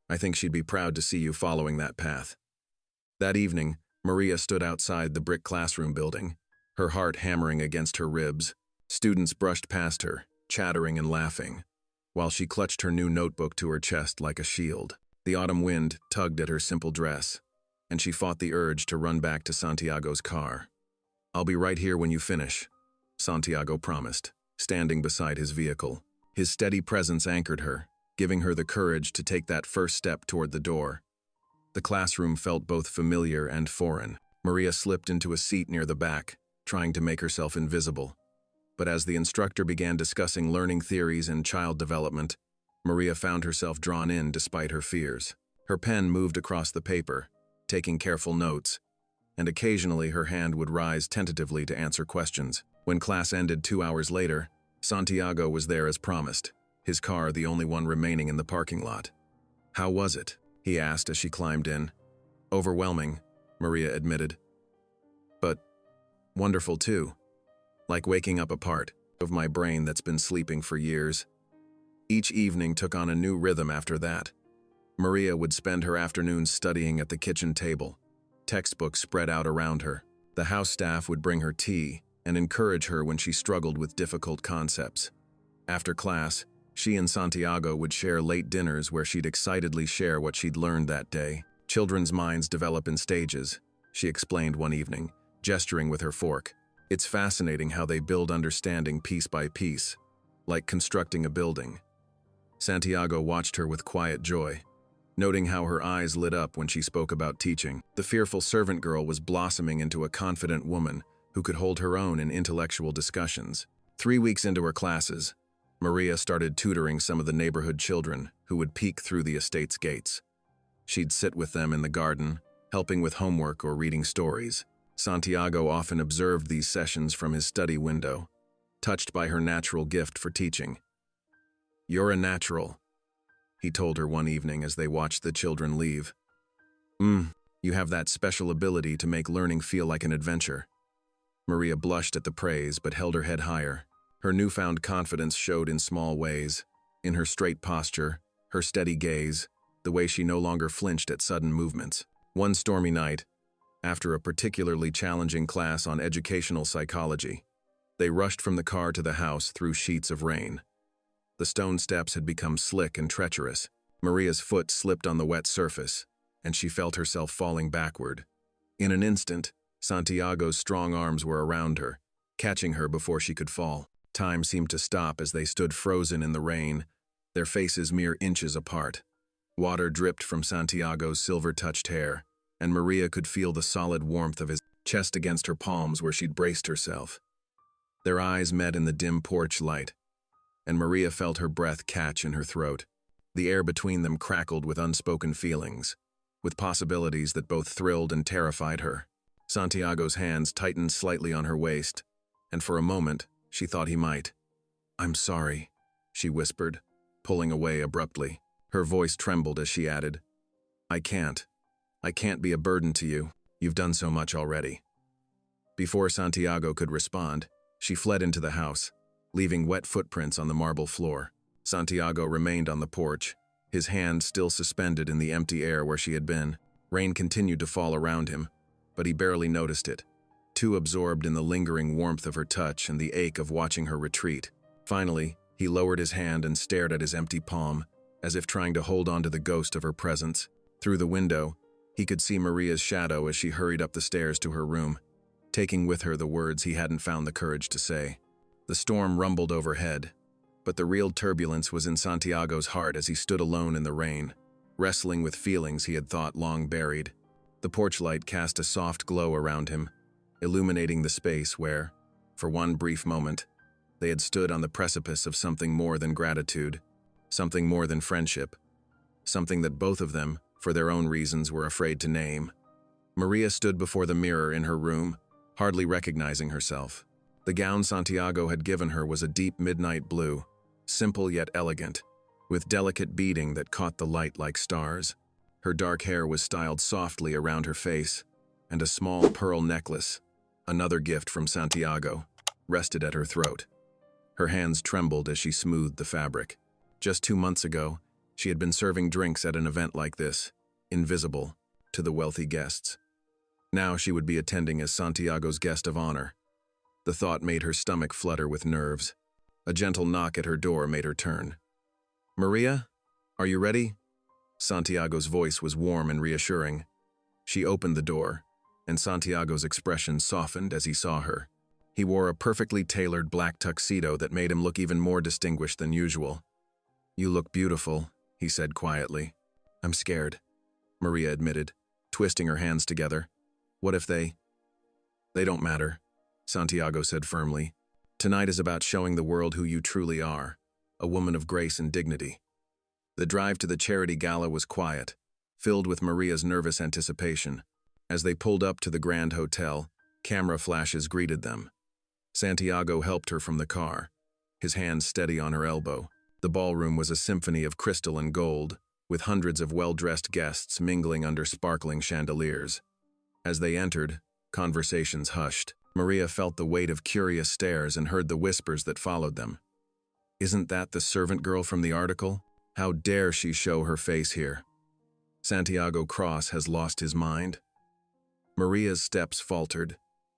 I think she'd be proud to see you following that path. That evening, Maria stood outside the brick classroom building, her heart hammering against her ribs. Students brushed past her, chattering and laughing, while she clutched her new notebook to her chest like a shield. The autumn wind tugged at her simple dress, and she fought the urge to run back to Santiago's car. I'll be right here when you finish, Santiago promised, standing beside his vehicle. His steady presence anchored her, giving her the courage to take that first step toward the door. The classroom felt both familiar and foreign. Maria slipped into a seat near the back, trying to make herself invisible. But as the instructor began discussing learning theories and child development, Maria found herself drawn in despite her fears. Her pen moved across the paper, taking careful notes, and occasionally her hand would rise tentatively to answer questions. When class ended 2 hours later, Santiago was there as promised, his car the only one remaining in the parking lot. How was it? He asked as she climbed in. Overwhelming, Maria admitted. But wonderful too. Like waking up a part of my brain that's been sleeping for years. Each evening took on a new rhythm after that. Maria would spend her afternoons studying at the kitchen table, textbooks spread out around her. The house staff would bring her tea and encourage her when she struggled with difficult concepts. After class, she and Santiago would share late dinners where she'd excitedly share what she'd learned that day. Children's minds develop in stages, she explained one evening, gesturing with her fork. It's fascinating how they build understanding piece by piece, like constructing a building. Santiago watched her with quiet joy, noting how her eyes lit up when she spoke about teaching. The fearful servant girl was blossoming into a confident woman who could hold her own in intellectual discussions. 3 weeks into her classes, Maria started tutoring some of the neighborhood children who would peek through the estate's gates. She'd sit with them in the garden, helping with homework or reading stories. Santiago often observed these sessions from his study window, touched by her natural gift for teaching. You're a natural, he told her one evening as they watched the children leave. You have that special ability to make learning feel like an adventure. Maria blushed at the praise but held her head higher. Her newfound confidence showed in small ways, in her straight posture, her steady gaze, the way she no longer flinched at sudden movements. One stormy night, after a particularly challenging class on educational psychology, they rushed from the car to the house through sheets of rain. The stone steps had become slick and treacherous. Maria's foot slipped on the wet surface, and she felt herself falling backward. In an instant, Santiago's strong arms were around her, catching her before she could fall. Time seemed to stop as they stood frozen in the rain, their faces mere inches apart. Water dripped from Santiago's silver-touched hair, and Maria could feel the solid warmth of his chest against her palms where she'd braced herself. Their eyes met in the dim porch light, and Maria felt her breath catch in her throat. The air between them crackled with unspoken feelings, with possibilities that both thrilled and terrified her. Santiago's hands tightened slightly on her waist, and for a moment, she thought he might. I'm sorry, she whispered, pulling away abruptly. Her voice trembled as she added, I can't be a burden to you. You've done so much already. Before Santiago could respond, she fled into the house, leaving wet footprints on the marble floor. Santiago remained on the porch, his hand still suspended in the empty air where she had been. Rain continued to fall around him, but he barely noticed it, too absorbed in the lingering warmth of her touch and the ache of watching her retreat. Finally, he lowered his hand and stared at his empty palm, as if trying to hold on to the ghost of her presence. Through the window, he could see Maria's shadow as she hurried up the stairs to her room, taking with her the words he hadn't found the courage to say. The storm rumbled overhead, but the real turbulence was in Santiago's heart as he stood alone in the rain, wrestling with feelings he had thought long buried. The porch light cast a soft glow around him, illuminating the space where, for one brief moment, they had stood on the precipice of something more than gratitude, something more than friendship, something that both of them, for their own reasons, were afraid to name. Maria stood before the mirror in her room, hardly recognizing herself. The gown Santiago had given her was a deep midnight blue, simple yet elegant, with delicate beading that caught the light like stars. Her dark hair was styled softly around her face, and a small pearl necklace, another gift from Santiago, rested at her throat. Her hands trembled as she smoothed the fabric. Just 2 months ago, she had been serving drinks at an event like this, invisible to the wealthy guests. Now she would be attending as Santiago's guest of honor. The thought made her stomach flutter with nerves. A gentle knock at her door made her turn. "Maria, are you ready?" Santiago's voice was warm and reassuring. She opened the door, and Santiago's expression softened as he saw her. He wore a perfectly tailored black tuxedo that made him look even more distinguished than usual. "You look beautiful," he said quietly. "I'm scared," Maria admitted, twisting her hands together. "What if they don't matter," Santiago said firmly. "Tonight is about showing the world who you truly are, a woman of grace and dignity." The drive to the charity gala was quiet, filled with Maria's nervous anticipation. As they pulled up to the Grand Hotel, camera flashes greeted them. Santiago helped her from the car, his hand steady on her elbow. The ballroom was a symphony of crystal and gold, with hundreds of well-dressed guests mingling under sparkling chandeliers. As they entered, conversations hushed. Maria felt the weight of curious stares and heard the whispers that followed them. "Isn't that the servant girl from the article? How dare she show her face here? Santiago Cross has lost his mind." Maria's steps faltered,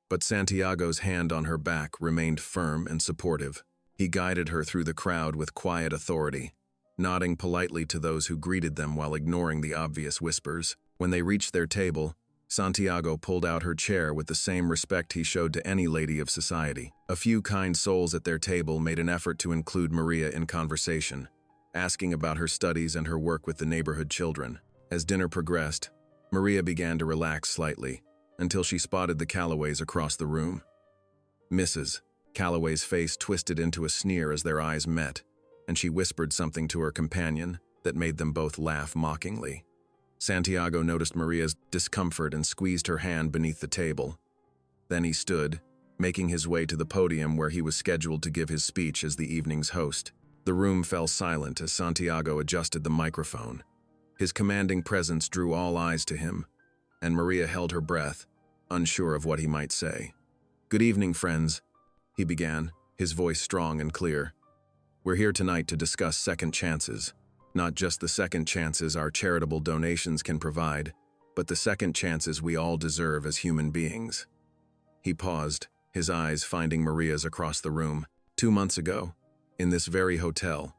but Santiago's hand on her back remained firm and supportive. He guided her through the crowd with quiet authority, nodding politely to those who greeted them while ignoring the obvious whispers. When they reached their table, Santiago pulled out her chair with the same respect he showed to any lady of society. A few kind souls at their table made an effort to include Maria in conversation, asking about her studies and her work with the neighborhood children. As dinner progressed, Maria began to relax slightly, until she spotted the Callaways across the room. "Mrs." Callaway's face twisted into a sneer as their eyes met, and she whispered something to her companion that made them both laugh mockingly. Santiago noticed Maria's discomfort and squeezed her hand beneath the table. Then he stood, making his way to the podium where he was scheduled to give his speech as the evening's host. The room fell silent as Santiago adjusted the microphone. His commanding presence drew all eyes to him, and Maria held her breath, unsure of what he might say. "Good evening, friends," he began, his voice strong and clear. "We're here tonight to discuss second chances. Not just the second chances our charitable donations can provide, but the second chances we all deserve as human beings." He paused, his eyes finding Maria's across the room. 2 months ago, in this very hotel,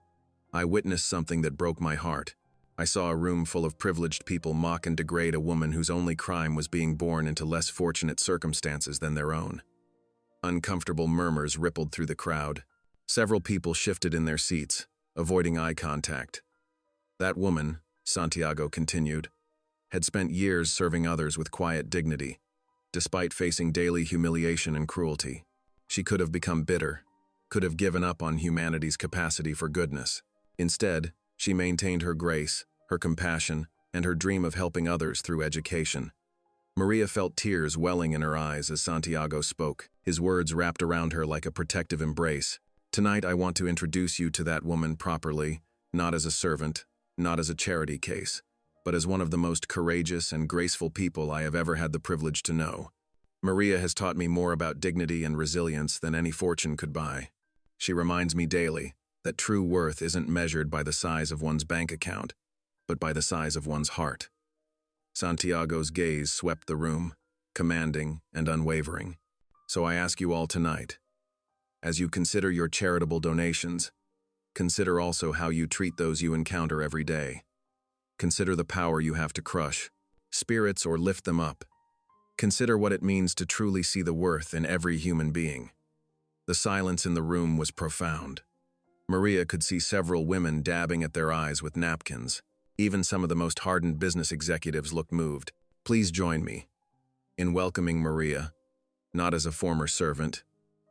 I witnessed something that broke my heart. I saw a room full of privileged people mock and degrade a woman whose only crime was being born into less fortunate circumstances than their own. Uncomfortable murmurs rippled through the crowd. Several people shifted in their seats, avoiding eye contact. That woman, Santiago continued, had spent years serving others with quiet dignity. Despite facing daily humiliation and cruelty, she could have become bitter, could have given up on humanity's capacity for goodness. Instead, she maintained her grace, her compassion, and her dream of helping others through education. Maria felt tears welling in her eyes as Santiago spoke, his words wrapped around her like a protective embrace. "Tonight I want to introduce you to that woman properly, not as a servant, not as a charity case, but as one of the most courageous and graceful people I have ever had the privilege to know. Maria has taught me more about dignity and resilience than any fortune could buy. She reminds me daily that true worth isn't measured by the size of one's bank account, but by the size of one's heart." Santiago's gaze swept the room, commanding and unwavering. "So I ask you all tonight, as you consider your charitable donations, consider also how you treat those you encounter every day. Consider the power you have to crush spirits or lift them up. Consider what it means to truly see the worth in every human being." The silence in the room was profound. Maria could see several women dabbing at their eyes with napkins. Even some of the most hardened business executives looked moved. Please join me in welcoming Maria, not as a former servant,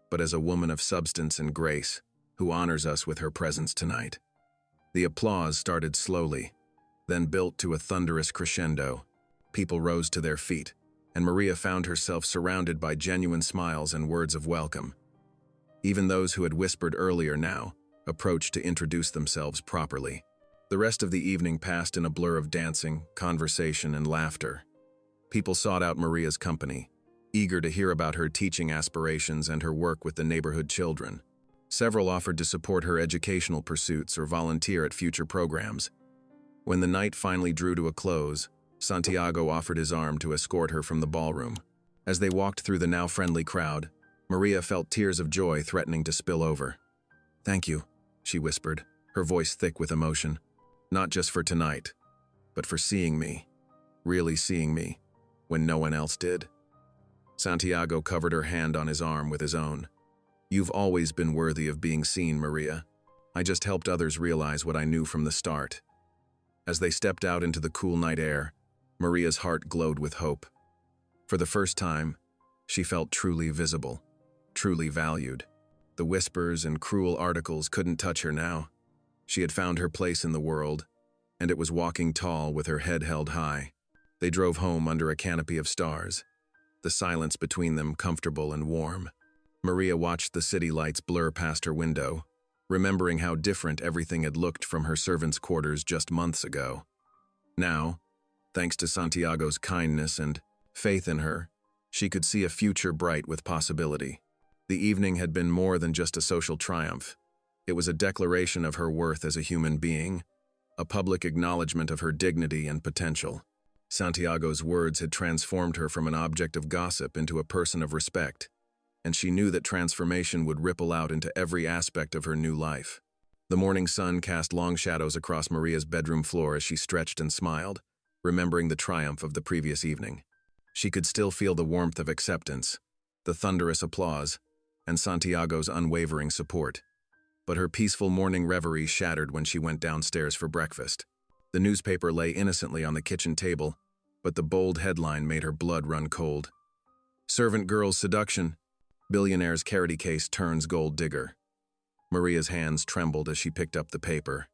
but as a woman of substance and grace, who honors us with her presence tonight. The applause started slowly, then built to a thunderous crescendo. People rose to their feet, and Maria found herself surrounded by genuine smiles and words of welcome. Even those who had whispered earlier now approached to introduce themselves properly. The rest of the evening passed in a blur of dancing, conversation, and laughter. People sought out Maria's company, eager to hear about her teaching aspirations and her work with the neighborhood children. Several offered to support her educational pursuits or volunteer at future programs. When the night finally drew to a close, Santiago offered his arm to escort her from the ballroom. As they walked through the now friendly crowd, Maria felt tears of joy threatening to spill over. "Thank you," she whispered, her voice thick with emotion. "Not just for tonight, but for seeing me, really seeing me, when no one else did." Santiago covered her hand on his arm with his own. "You've always been worthy of being seen, Maria. I just helped others realize what I knew from the start." As they stepped out into the cool night air, Maria's heart glowed with hope. For the first time, she felt truly visible, truly valued. The whispers and cruel articles couldn't touch her now. She had found her place in the world, and it was walking tall with her head held high. They drove home under a canopy of stars, the silence between them comfortable and warm. Maria watched the city lights blur past her window, remembering how different everything had looked from her servants' quarters just months ago. Now, thanks to Santiago's kindness and faith in her, she could see a future bright with possibility. The evening had been more than just a social triumph. It was a declaration of her worth as a human being, a public acknowledgement of her dignity and potential. Santiago's words had transformed her from an object of gossip into a person of respect, and she knew that transformation would ripple out into every aspect of her new life. The morning sun cast long shadows across Maria's bedroom floor as she stretched and smiled, remembering the triumph of the previous evening. She could still feel the warmth of acceptance, the thunderous applause, and Santiago's unwavering support. But her peaceful morning reverie shattered when she went downstairs for breakfast. The newspaper lay innocently on the kitchen table, but the bold headline made her blood run cold. "Servant girl's seduction. Billionaire's carrot case turns gold digger." Maria's hands trembled as she picked up the paper.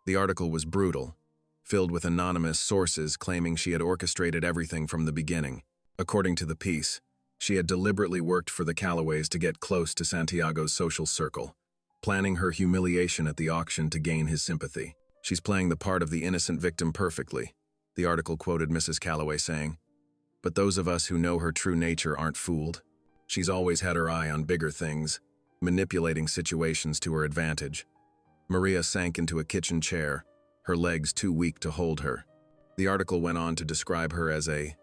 The article was brutal, filled with anonymous sources claiming she had orchestrated everything from the beginning. According to the piece, she had deliberately worked for the Callaways to get close to Santiago's social circle, planning her humiliation at the auction to gain his sympathy. "She's playing the part of the innocent victim perfectly," the article quoted Mrs. Callaway saying. "But those of us who know her true nature aren't fooled. She's always had her eye on bigger things, manipulating situations to her advantage." Maria sank into a kitchen chair, her legs too weak to hold her. The article went on to describe her as a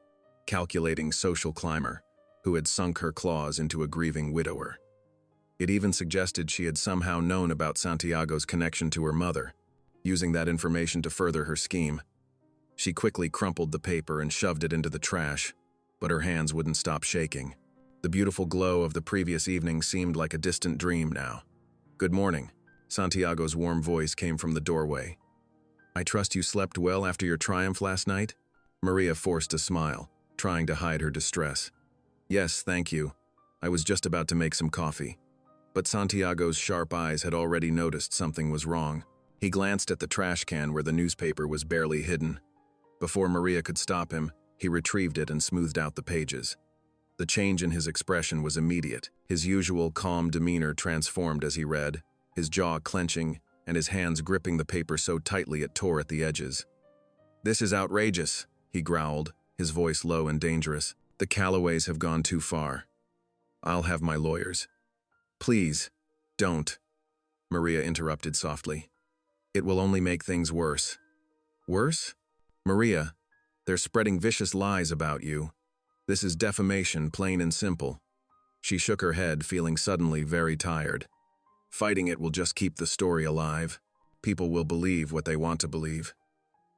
calculating social climber who had sunk her claws into a grieving widower. It even suggested she had somehow known about Santiago's connection to her mother, using that information to further her scheme. She quickly crumpled the paper and shoved it into the trash, but her hands wouldn't stop shaking. The beautiful glow of the previous evening seemed like a distant dream now. "Good morning." Santiago's warm voice came from the doorway. "I trust you slept well after your triumph last night?" Maria forced a smile, trying to hide her distress. "Yes, thank you. I was just about to make some coffee." But Santiago's sharp eyes had already noticed something was wrong. He glanced at the trash can where the newspaper was barely hidden. Before Maria could stop him, he retrieved it and smoothed out the pages. The change in his expression was immediate. His usual calm demeanor transformed as he read, his jaw clenching and his hands gripping the paper so tightly it tore at the edges. "This is outrageous," he growled, his voice low and dangerous. "The Callaways have gone too far. I'll have my lawyers." "Please, don't," Maria interrupted softly. "It will only make things worse." "Worse? Maria, they're spreading vicious lies about you. This is defamation, plain and simple." She shook her head, feeling suddenly very tired. "Fighting it will just keep the story alive. People will believe what they want to believe."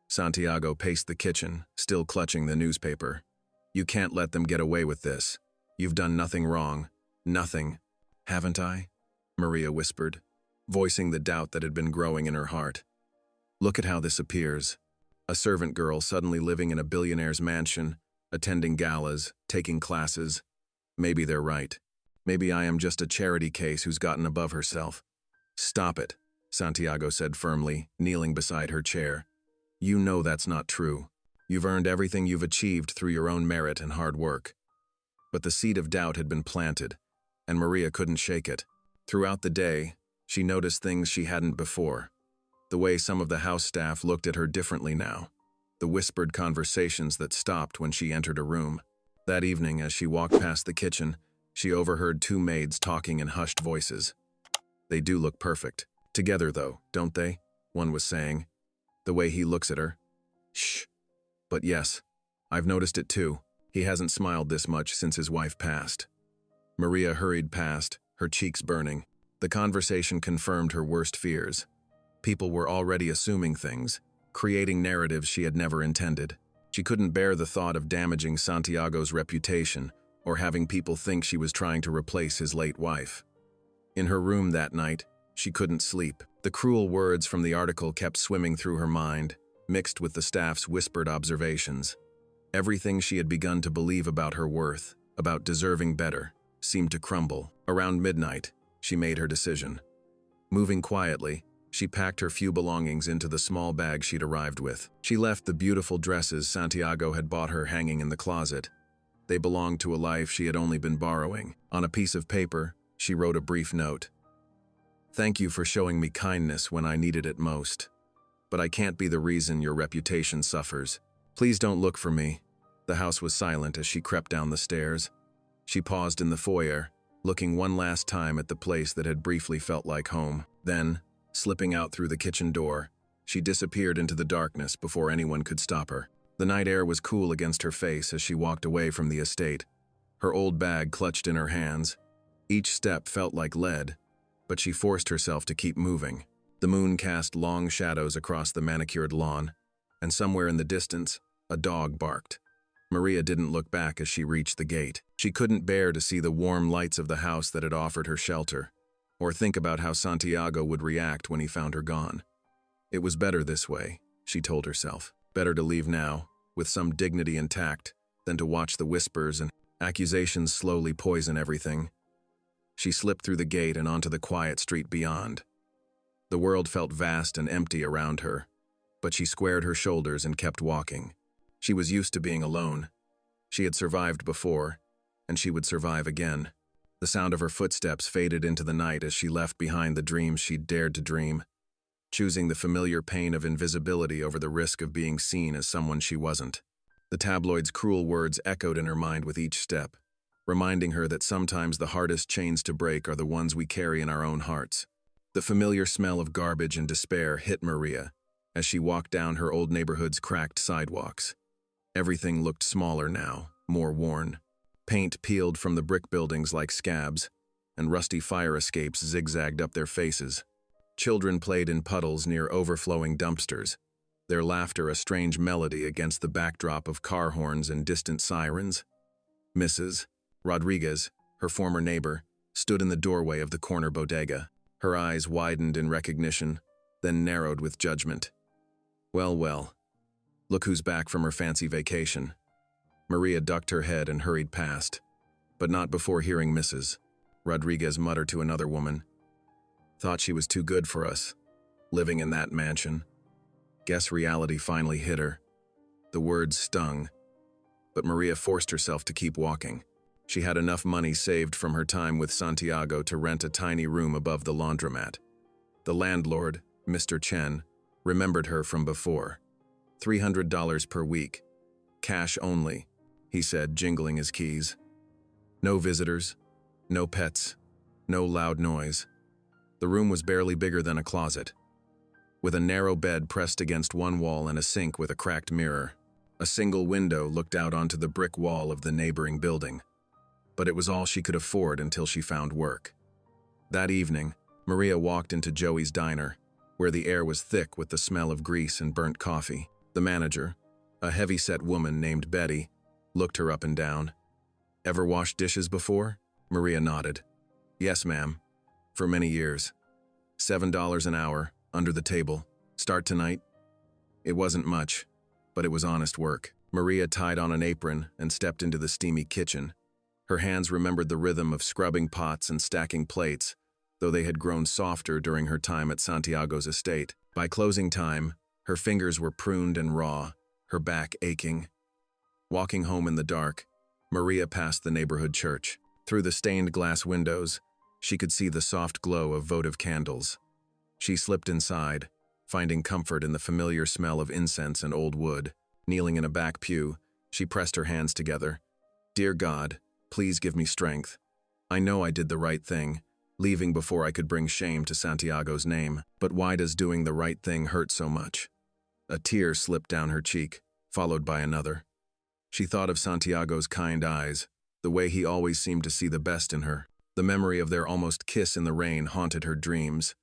Santiago paced the kitchen, still clutching the newspaper. "You can't let them get away with this. You've done nothing wrong. Nothing." "Haven't I?" Maria whispered, voicing the doubt that had been growing in her heart. "Look at how this appears. A servant girl suddenly living in a billionaire's mansion, attending galas, taking classes. Maybe they're right. Maybe I am just a charity case who's gotten above herself." "Stop it," Santiago said firmly, kneeling beside her chair. "You know that's not true. You've earned everything you've achieved through your own merit and hard work." But the seed of doubt had been planted, and Maria couldn't shake it. Throughout the day, she noticed things she hadn't before. The way some of the house staff looked at her differently now. The whispered conversations that stopped when she entered a room. That evening, as she walked past the kitchen, she overheard two maids talking in hushed voices. "They do look perfect. Together, though, don't they?" one was saying. "The way he looks at her." "Shh. But yes, I've noticed it too. He hasn't smiled this much since his wife passed." Maria hurried past, her cheeks burning. The conversation confirmed her worst fears. People were already assuming things, creating narratives she had never intended. She couldn't bear the thought of damaging Santiago's reputation or having people think she was trying to replace his late wife. In her room that night, she couldn't sleep. The cruel words from the article kept swimming through her mind, mixed with the staff's whispered observations. Everything she had begun to believe about her worth, about deserving better, seemed to crumble. Around midnight, she made her decision. Moving quietly, she packed her few belongings into the small bag she'd arrived with. She left the beautiful dresses Santiago had bought her hanging in the closet. They belonged to a life she had only been borrowing. On a piece of paper, she wrote a brief note. "Thank you for showing me kindness when I needed it most. But I can't be the reason your reputation suffers. Please don't look for me." The house was silent as she crept down the stairs. She paused in the foyer, looking one last time at the place that had briefly felt like home. Then, slipping out through the kitchen door, she disappeared into the darkness before anyone could stop her. The night air was cool against her face as she walked away from the estate, her old bag clutched in her hands. Each step felt like lead, but she forced herself to keep moving. The moon cast long shadows across the manicured lawn, and somewhere in the distance, a dog barked. Maria didn't look back as she reached the gate. She couldn't bear to see the warm lights of the house that had offered her shelter, or think about how Santiago would react when he found her gone. It was better this way, she told herself. Better to leave now, with some dignity intact, than to watch the whispers and accusations slowly poison everything. She slipped through the gate and onto the quiet street beyond. The world felt vast and empty around her, but she squared her shoulders and kept walking. She was used to being alone. She had survived before, and she would survive again. The sound of her footsteps faded into the night as she left behind the dreams she'd dared to dream, choosing the familiar pain of invisibility over the risk of being seen as someone she wasn't. The tabloid's cruel words echoed in her mind with each step, reminding her that sometimes the hardest chains to break are the ones we carry in our own hearts. The familiar smell of garbage and despair hit Maria as she walked down her old neighborhood's cracked sidewalks. Everything looked smaller now, more worn. Paint peeled from the brick buildings like scabs, and rusty fire escapes zigzagged up their faces. Children played in puddles near overflowing dumpsters, their laughter a strange melody against the backdrop of car horns and distant sirens. Mrs. Rodriguez, her former neighbor, stood in the doorway of the corner bodega. Her eyes widened in recognition, then narrowed with judgment. Well, well. Look who's back from her fancy vacation. Maria ducked her head and hurried past, but not before hearing Mrs. Rodriguez mutter to another woman. Thought she was too good for us, living in that mansion. Guess reality finally hit her. The words stung, but Maria forced herself to keep walking. She had enough money saved from her time with Santiago to rent a tiny room above the laundromat. The landlord, Mr. Chen, remembered her from before. $300 per week. Cash only, he said, jingling his keys. No visitors, no pets, no loud noise. The room was barely bigger than a closet, with a narrow bed pressed against one wall and a sink with a cracked mirror. A single window looked out onto the brick wall of the neighboring building, but it was all she could afford until she found work. That evening, Maria walked into Joey's diner, where the air was thick with the smell of grease and burnt coffee. The manager, a heavy-set woman named Betty, looked her up and down. Ever washed dishes before? Maria nodded. Yes, ma'am. For many years. $7 an hour, under the table. Start tonight? It wasn't much, but it was honest work. Maria tied on an apron and stepped into the steamy kitchen. Her hands remembered the rhythm of scrubbing pots and stacking plates, though they had grown softer during her time at Santiago's estate. By closing time, her fingers were pruned and raw, her back aching. Walking home in the dark, Maria passed the neighborhood church. Through the stained glass windows, she could see the soft glow of votive candles. She slipped inside, finding comfort in the familiar smell of incense and old wood. Kneeling in a back pew, she pressed her hands together, Dear God, please give me strength. I know I did the right thing, leaving before I could bring shame to Santiago's name, but why does doing the right thing hurt so much? A tear slipped down her cheek, followed by another. She thought of Santiago's kind eyes, the way he always seemed to see the best in her. The memory of their almost kiss in the rain haunted her dreams.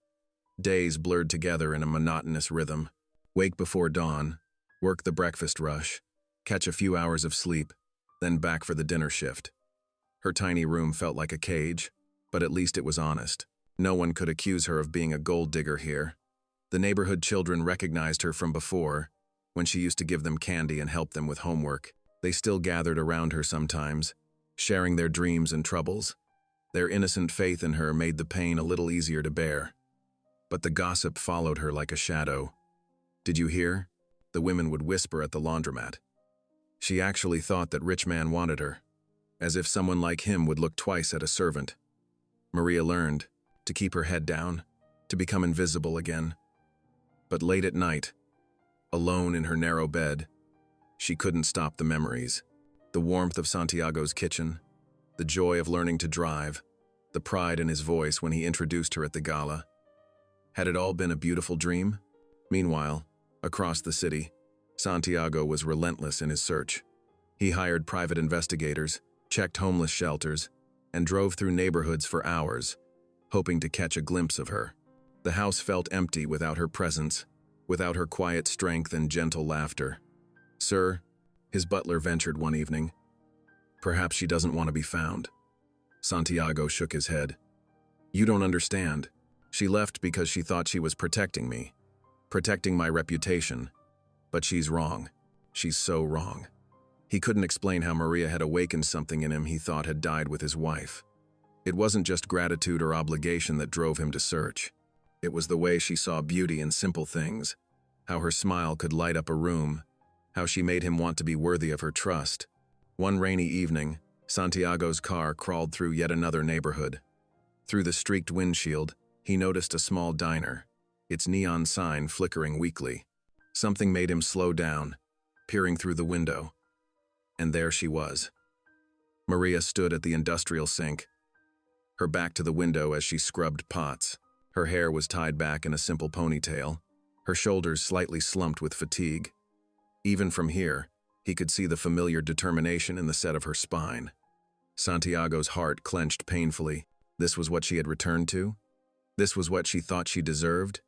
Days blurred together in a monotonous rhythm. Wake before dawn, work the breakfast rush, catch a few hours of sleep, then back for the dinner shift. Her tiny room felt like a cage, but at least it was honest. No one could accuse her of being a gold digger here. The neighborhood children recognized her from before, when she used to give them candy and help them with homework. They still gathered around her sometimes, sharing their dreams and troubles. Their innocent faith in her made the pain a little easier to bear. But the gossip followed her like a shadow. Did you hear? The women would whisper at the laundromat. She actually thought that rich man wanted her, as if someone like him would look twice at a servant. Maria learned to keep her head down, to become invisible again. But late at night, alone in her narrow bed, she couldn't stop the memories. The warmth of Santiago's kitchen, the joy of learning to drive, the pride in his voice when he introduced her at the gala. Had it all been a beautiful dream? Meanwhile, across the city, Santiago was relentless in his search. He hired private investigators, checked homeless shelters, and drove through neighborhoods for hours, hoping to catch a glimpse of her. The house felt empty without her presence, without her quiet strength and gentle laughter. Sir, his butler ventured one evening. Perhaps she doesn't want to be found. Santiago shook his head. You don't understand. She left because she thought she was protecting me, protecting my reputation. But she's wrong. She's so wrong. He couldn't explain how Maria had awakened something in him he thought had died with his wife. It wasn't just gratitude or obligation that drove him to search. It was the way she saw beauty in simple things, how her smile could light up a room, how she made him want to be worthy of her trust. One rainy evening, Santiago's car crawled through yet another neighborhood. Through the streaked windshield, he noticed a small diner, its neon sign flickering weakly. Something made him slow down, peering through the window. And there she was. Maria stood at the industrial sink, her back to the window as she scrubbed pots. Her hair was tied back in a simple ponytail, her shoulders slightly slumped with fatigue. Even from here, he could see the familiar determination in the set of her spine. Santiago's heart clenched painfully. This was what she had returned to? This was what she thought she deserved?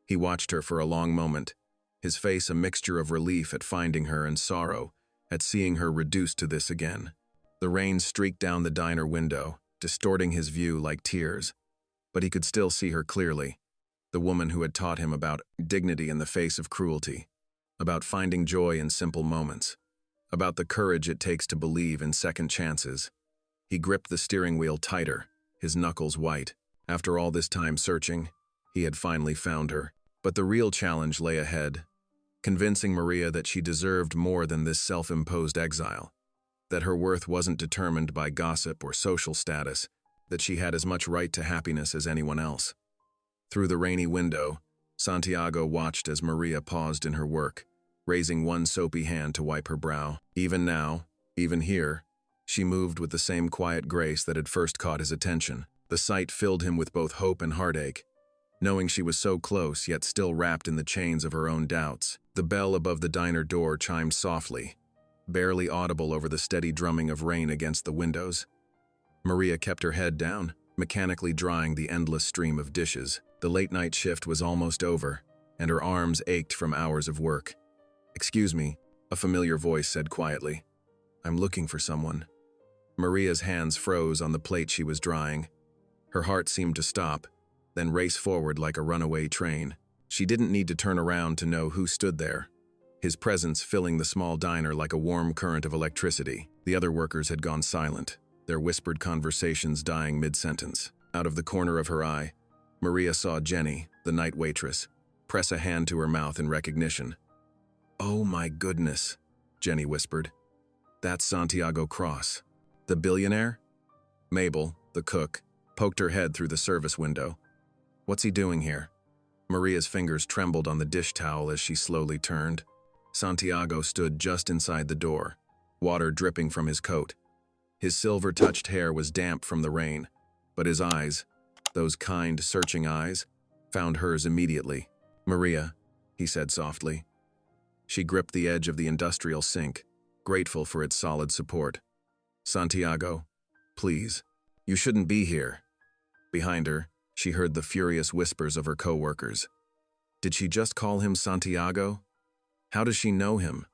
He watched her for a long moment, his face a mixture of relief at finding her and sorrow at seeing her reduced to this again. The rain streaked down the diner window, distorting his view like tears. But he could still see her clearly, the woman who had taught him about dignity in the face of cruelty, about finding joy in simple moments, about the courage it takes to believe in second chances. He gripped the steering wheel tighter, his knuckles white. After all this time searching, he had finally found her. But the real challenge lay ahead, convincing Maria that she deserved more than this self-imposed exile, that her worth wasn't determined by gossip or social status, that she had as much right to happiness as anyone else. Through the rainy window, Santiago watched as Maria paused in her work, raising one soapy hand to wipe her brow. Even now, even here, she moved with the same quiet grace that had first caught his attention. The sight filled him with both hope and heartache, knowing she was so close yet still wrapped in the chains of her own doubts. The bell above the diner door chimed softly, barely audible over the steady drumming of rain against the windows. Maria kept her head down, mechanically drying the endless stream of dishes. The late-night shift was almost over, and her arms ached from hours of work. "Excuse me," a familiar voice said quietly. "I'm looking for someone." Maria's hands froze on the plate she was drying. Her heart seemed to stop, then race forward like a runaway train. She didn't need to turn around to know who stood there, his presence filling the small diner like a warm current of electricity. The other workers had gone silent, their whispered conversations dying mid-sentence. Out of the corner of her eye, Maria saw Jenny, the night waitress, press a hand to her mouth in recognition. "Oh my goodness," Jenny whispered. "That's Santiago Cross. The billionaire?" Mabel, the cook, poked her head through the service window. "What's he doing here?" Maria's fingers trembled on the dish towel as she slowly turned. Santiago stood just inside the door, water dripping from his coat, His silver-touched hair was damp from the rain, but his eyes, those kind, searching eyes, found hers immediately. "Maria," he said softly. She gripped the edge of the industrial sink, grateful for its solid support. "Santiago, please, you shouldn't be here." Behind her, she heard the furious whispers of her co-workers. Did she just call him Santiago? How does she know him?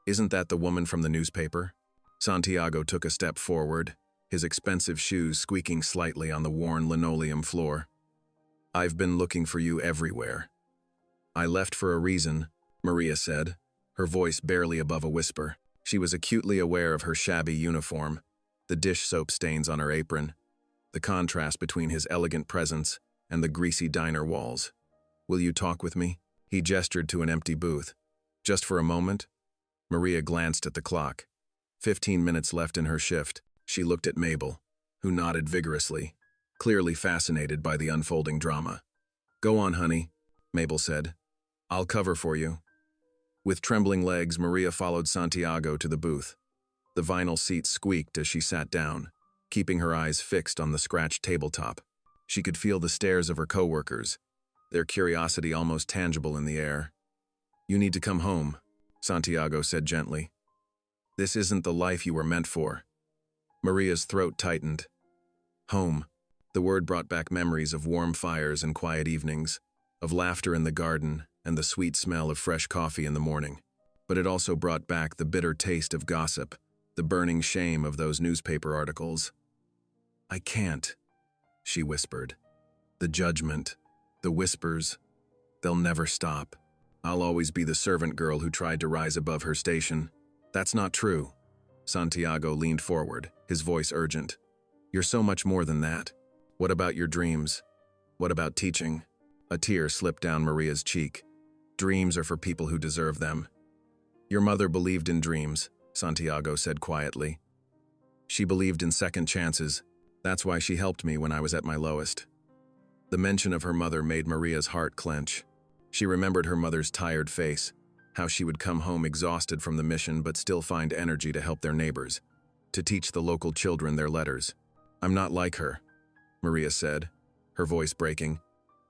Isn't that the woman from the newspaper? Santiago took a step forward, his expensive shoes squeaking slightly on the worn linoleum floor. "I've been looking for you everywhere." "I left for a reason," Maria said, her voice barely above a whisper. She was acutely aware of her shabby uniform, the dish soap stains on her apron, the contrast between his elegant presence and the greasy diner walls. "Will you talk with me?" He gestured to an empty booth. "Just for a moment?" Maria glanced at the clock. 15 minutes left in her shift. She looked at Mabel, who nodded vigorously, clearly fascinated by the unfolding drama. "Go on, honey," Mabel said. "I'll cover for you." With trembling legs, Maria followed Santiago to the booth. The vinyl seat squeaked as she sat down, keeping her eyes fixed on the scratched tabletop. She could feel the stares of her coworkers, their curiosity almost tangible in the air. "You need to come home," Santiago said gently. "This isn't the life you were meant for." Maria's throat tightened. Home. The word brought back memories of warm fires and quiet evenings, of laughter in the garden and the sweet smell of fresh coffee in the morning. But it also brought back the bitter taste of gossip, the burning shame of those newspaper articles. "I can't," she whispered. "The judgment, the whispers, they'll never stop. I'll always be the servant girl who tried to rise above her station." "That's not true." Santiago leaned forward, his voice urgent. "You're so much more than that. What about your dreams? What about teaching?" A tear slipped down Maria's cheek. "Dreams are for people who deserve them." "Your mother believed in dreams," Santiago said quietly. "She believed in second chances. That's why she helped me when I was at my lowest." The mention of her mother made Maria's heart clench. She remembered her mother's tired face, how she would come home exhausted from the mission but still find energy to help their neighbors, to teach the local children their letters. "I'm not like her," Maria said, her voice breaking.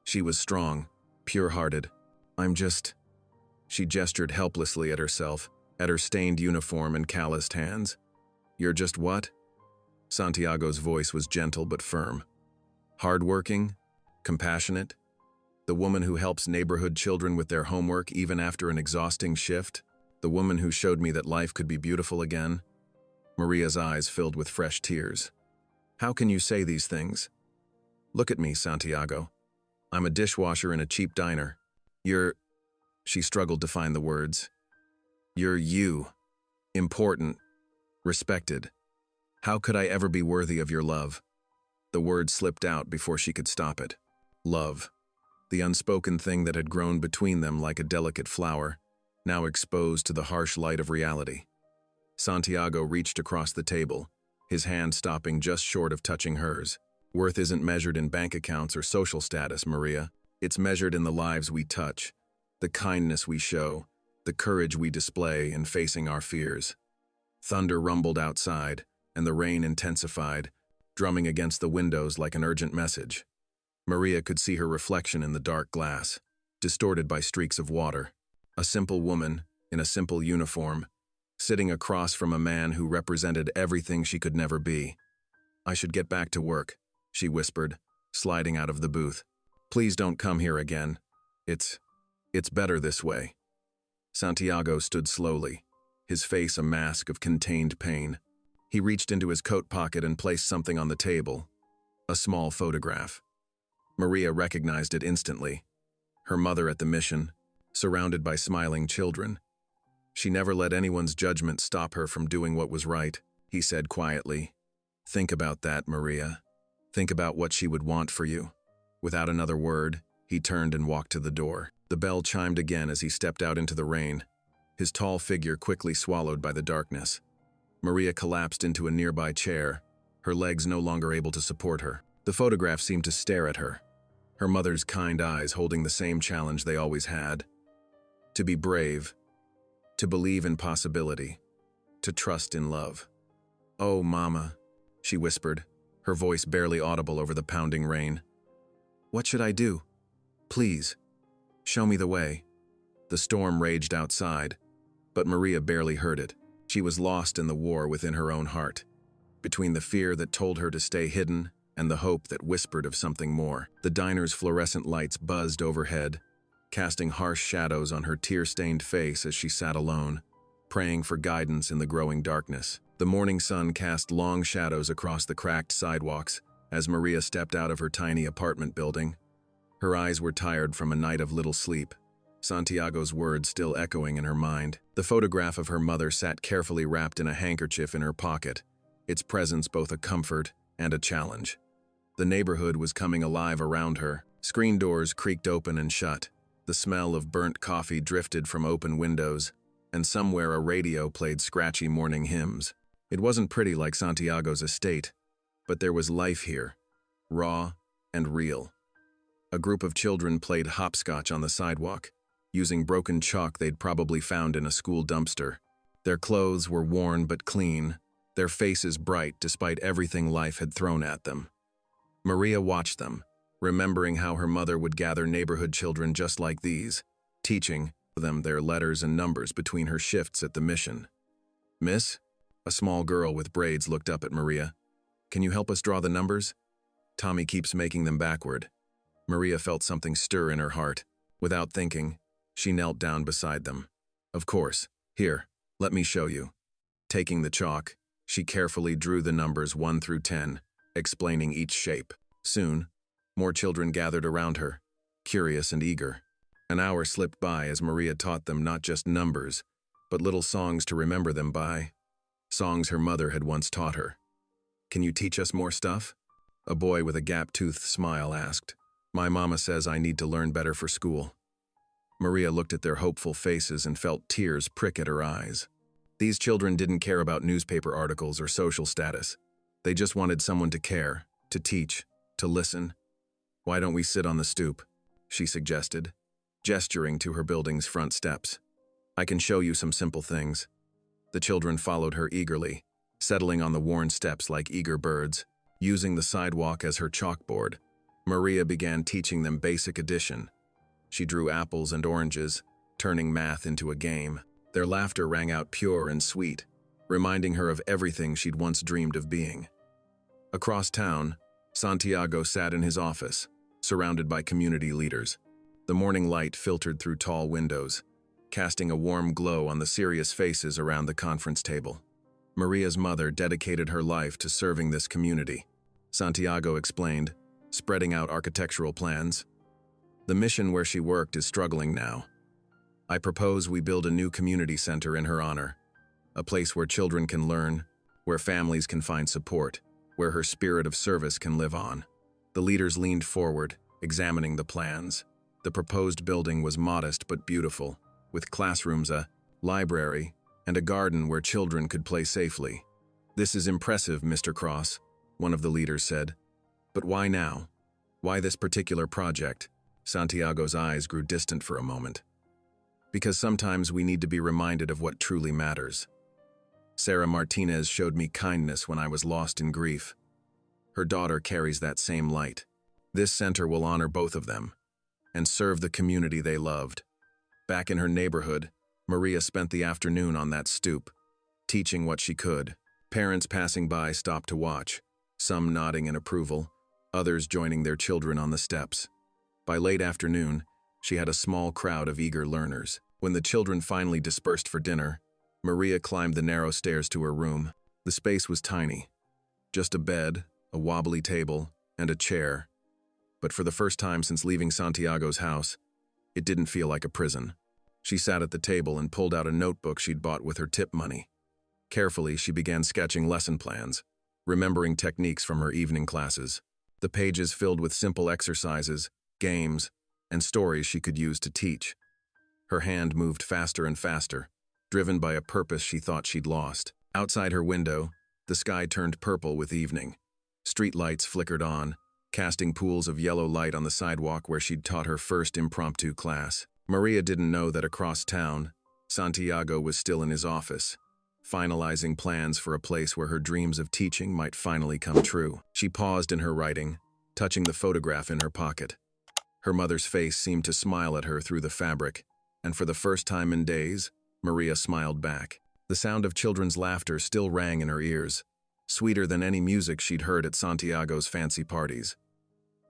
She was strong, pure-hearted. "I'm just—" She gestured helplessly at herself, at her stained uniform and calloused hands. "You're just what?" Santiago's voice was gentle but firm. "Hardworking? Compassionate? The woman who helps neighborhood children with their homework even after an exhausting shift? The woman who showed me that life could be beautiful again?" Maria's eyes filled with fresh tears. "How can you say these things? Look at me, Santiago. I'm a dishwasher in a cheap diner. You're—" She struggled to find the words. "You're you. Important. Respected. How could I ever be worthy of your love?" The word slipped out before she could stop it. Love. The unspoken thing that had grown between them like a delicate flower, now exposed to the harsh light of reality. Santiago reached across the table, his hand stopping just short of touching hers. "Worth isn't measured in bank accounts or social status, Maria. It's measured in the lives we touch, the kindness we show, the courage we display in facing our fears." Thunder rumbled outside, and the rain intensified, drumming against the windows like an urgent message. Maria could see her reflection in the dark glass, distorted by streaks of water. A simple woman, in a simple uniform, sitting across from a man who represented everything she could never be. "I should get back to work," she whispered, sliding out of the booth. "Please don't come here again. It's better this way." Santiago stood slowly, his face a mask of contained pain. He reached into his coat pocket and placed something on the table, a small photograph. Maria recognized it instantly. Her mother at the mission, surrounded by smiling children. "She never let anyone's judgment stop her from doing what was right," he said quietly. "Think about that, Maria. Think about what she would want for you." Without another word, he turned and walked to the door. The bell chimed again as he stepped out into the rain, his tall figure quickly swallowed by the darkness. Maria collapsed into a nearby chair, her legs no longer able to support her. The photograph seemed to stare at her, her mother's kind eyes holding the same challenge they always had. To be brave, to believe in possibility, to trust in love. "Oh, Mama," she whispered, her voice barely audible over the pounding rain. "What should I do? Please, show me the way." The storm raged outside, but Maria barely heard it. She was lost in the war within her own heart, between the fear that told her to stay hidden and the hope that whispered of something more. The diner's fluorescent lights buzzed overhead, casting harsh shadows on her tear-stained face as she sat alone, praying for guidance in the growing darkness. The morning sun cast long shadows across the cracked sidewalks as Maria stepped out of her tiny apartment building. Her eyes were tired from a night of little sleep, Santiago's words still echoing in her mind. The photograph of her mother sat carefully wrapped in a handkerchief in her pocket, its presence both a comfort and a challenge. The neighborhood was coming alive around her. Screen doors creaked open and shut. The smell of burnt coffee drifted from open windows, and somewhere a radio played scratchy morning hymns. It wasn't pretty like Santiago's estate, but there was life here, raw and real. A group of children played hopscotch on the sidewalk, using broken chalk they'd probably found in a school dumpster. Their clothes were worn but clean, their faces bright despite everything life had thrown at them. Maria watched them, remembering how her mother would gather neighborhood children just like these, teaching them their letters and numbers between her shifts at the mission. "Miss?" A small girl with braids looked up at Maria. "Can you help us draw the numbers? Tommy keeps making them backward." Maria felt something stir in her heart. Without thinking, she knelt down beside them. "Of course. Here, let me show you." Taking the chalk, she carefully drew the numbers 1 through 10, explaining each shape. Soon, more children gathered around her, curious and eager. An hour slipped by as Maria taught them not just numbers, but little songs to remember them by. Songs her mother had once taught her. "Can you teach us more stuff?" A boy with a gap-toothed smile asked. "My mama says I need to learn better for school." Maria looked at their hopeful faces and felt tears prick at her eyes. These children didn't care about newspaper articles or social status. They just wanted someone to care, to teach, to listen. "Why don't we sit on the stoop?" she suggested, gesturing to her building's front steps. "I can show you some simple things." The children followed her eagerly, settling on the worn steps like eager birds. Using the sidewalk as her chalkboard, Maria began teaching them basic addition. She drew apples and oranges, turning math into a game. Their laughter rang out pure and sweet, reminding her of everything she'd once dreamed of being. Across town, Santiago sat in his office, surrounded by community leaders. The morning light filtered through tall windows, casting a warm glow on the serious faces around the conference table. Maria's mother dedicated her life to serving this community, Santiago explained, spreading out architectural plans. "The mission where she worked is struggling now. I propose we build a new community center in her honor, a place where children can learn, where families can find support, where her spirit of service can live on." The leaders leaned forward, examining the plans. The proposed building was modest but beautiful, with classrooms, a library, and a garden where children could play safely. "This is impressive, Mr. Cross," one of the leaders said. "But why now? Why this particular project?" Santiago's eyes grew distant for a moment. "Because sometimes we need to be reminded of what truly matters. Sarah Martinez showed me kindness when I was lost in grief. Her daughter carries that same light. This center will honor both of them and serve the community they loved." Back in her neighborhood, Maria spent the afternoon on that stoop, teaching what she could. Parents passing by stopped to watch, some nodding in approval, others joining their children on the steps. By late afternoon, she had a small crowd of eager learners. When the children finally dispersed for dinner, Maria climbed the narrow stairs to her room. The space was tiny. Just a bed, a wobbly table, and a chair. But for the first time since leaving Santiago's house, it didn't feel like a prison. She sat at the table and pulled out a notebook she'd bought with her tip money. Carefully, she began sketching lesson plans, remembering techniques from her evening classes. The pages filled with simple exercises, games, and stories she could use to teach. Her hand moved faster and faster, driven by a purpose she thought she'd lost. Outside her window, the sky turned purple with evening. Street lights flickered on, casting pools of yellow light on the sidewalk where she'd taught her first impromptu class. Maria didn't know that across town, Santiago was still in his office, finalizing plans for a place where her dreams of teaching might finally come true. She paused in her writing, touching the photograph in her pocket. Her mother's face seemed to smile at her through the fabric, and for the first time in days, Maria smiled back. The sound of children's laughter still rang in her ears, sweeter than any music she'd heard at Santiago's fancy parties.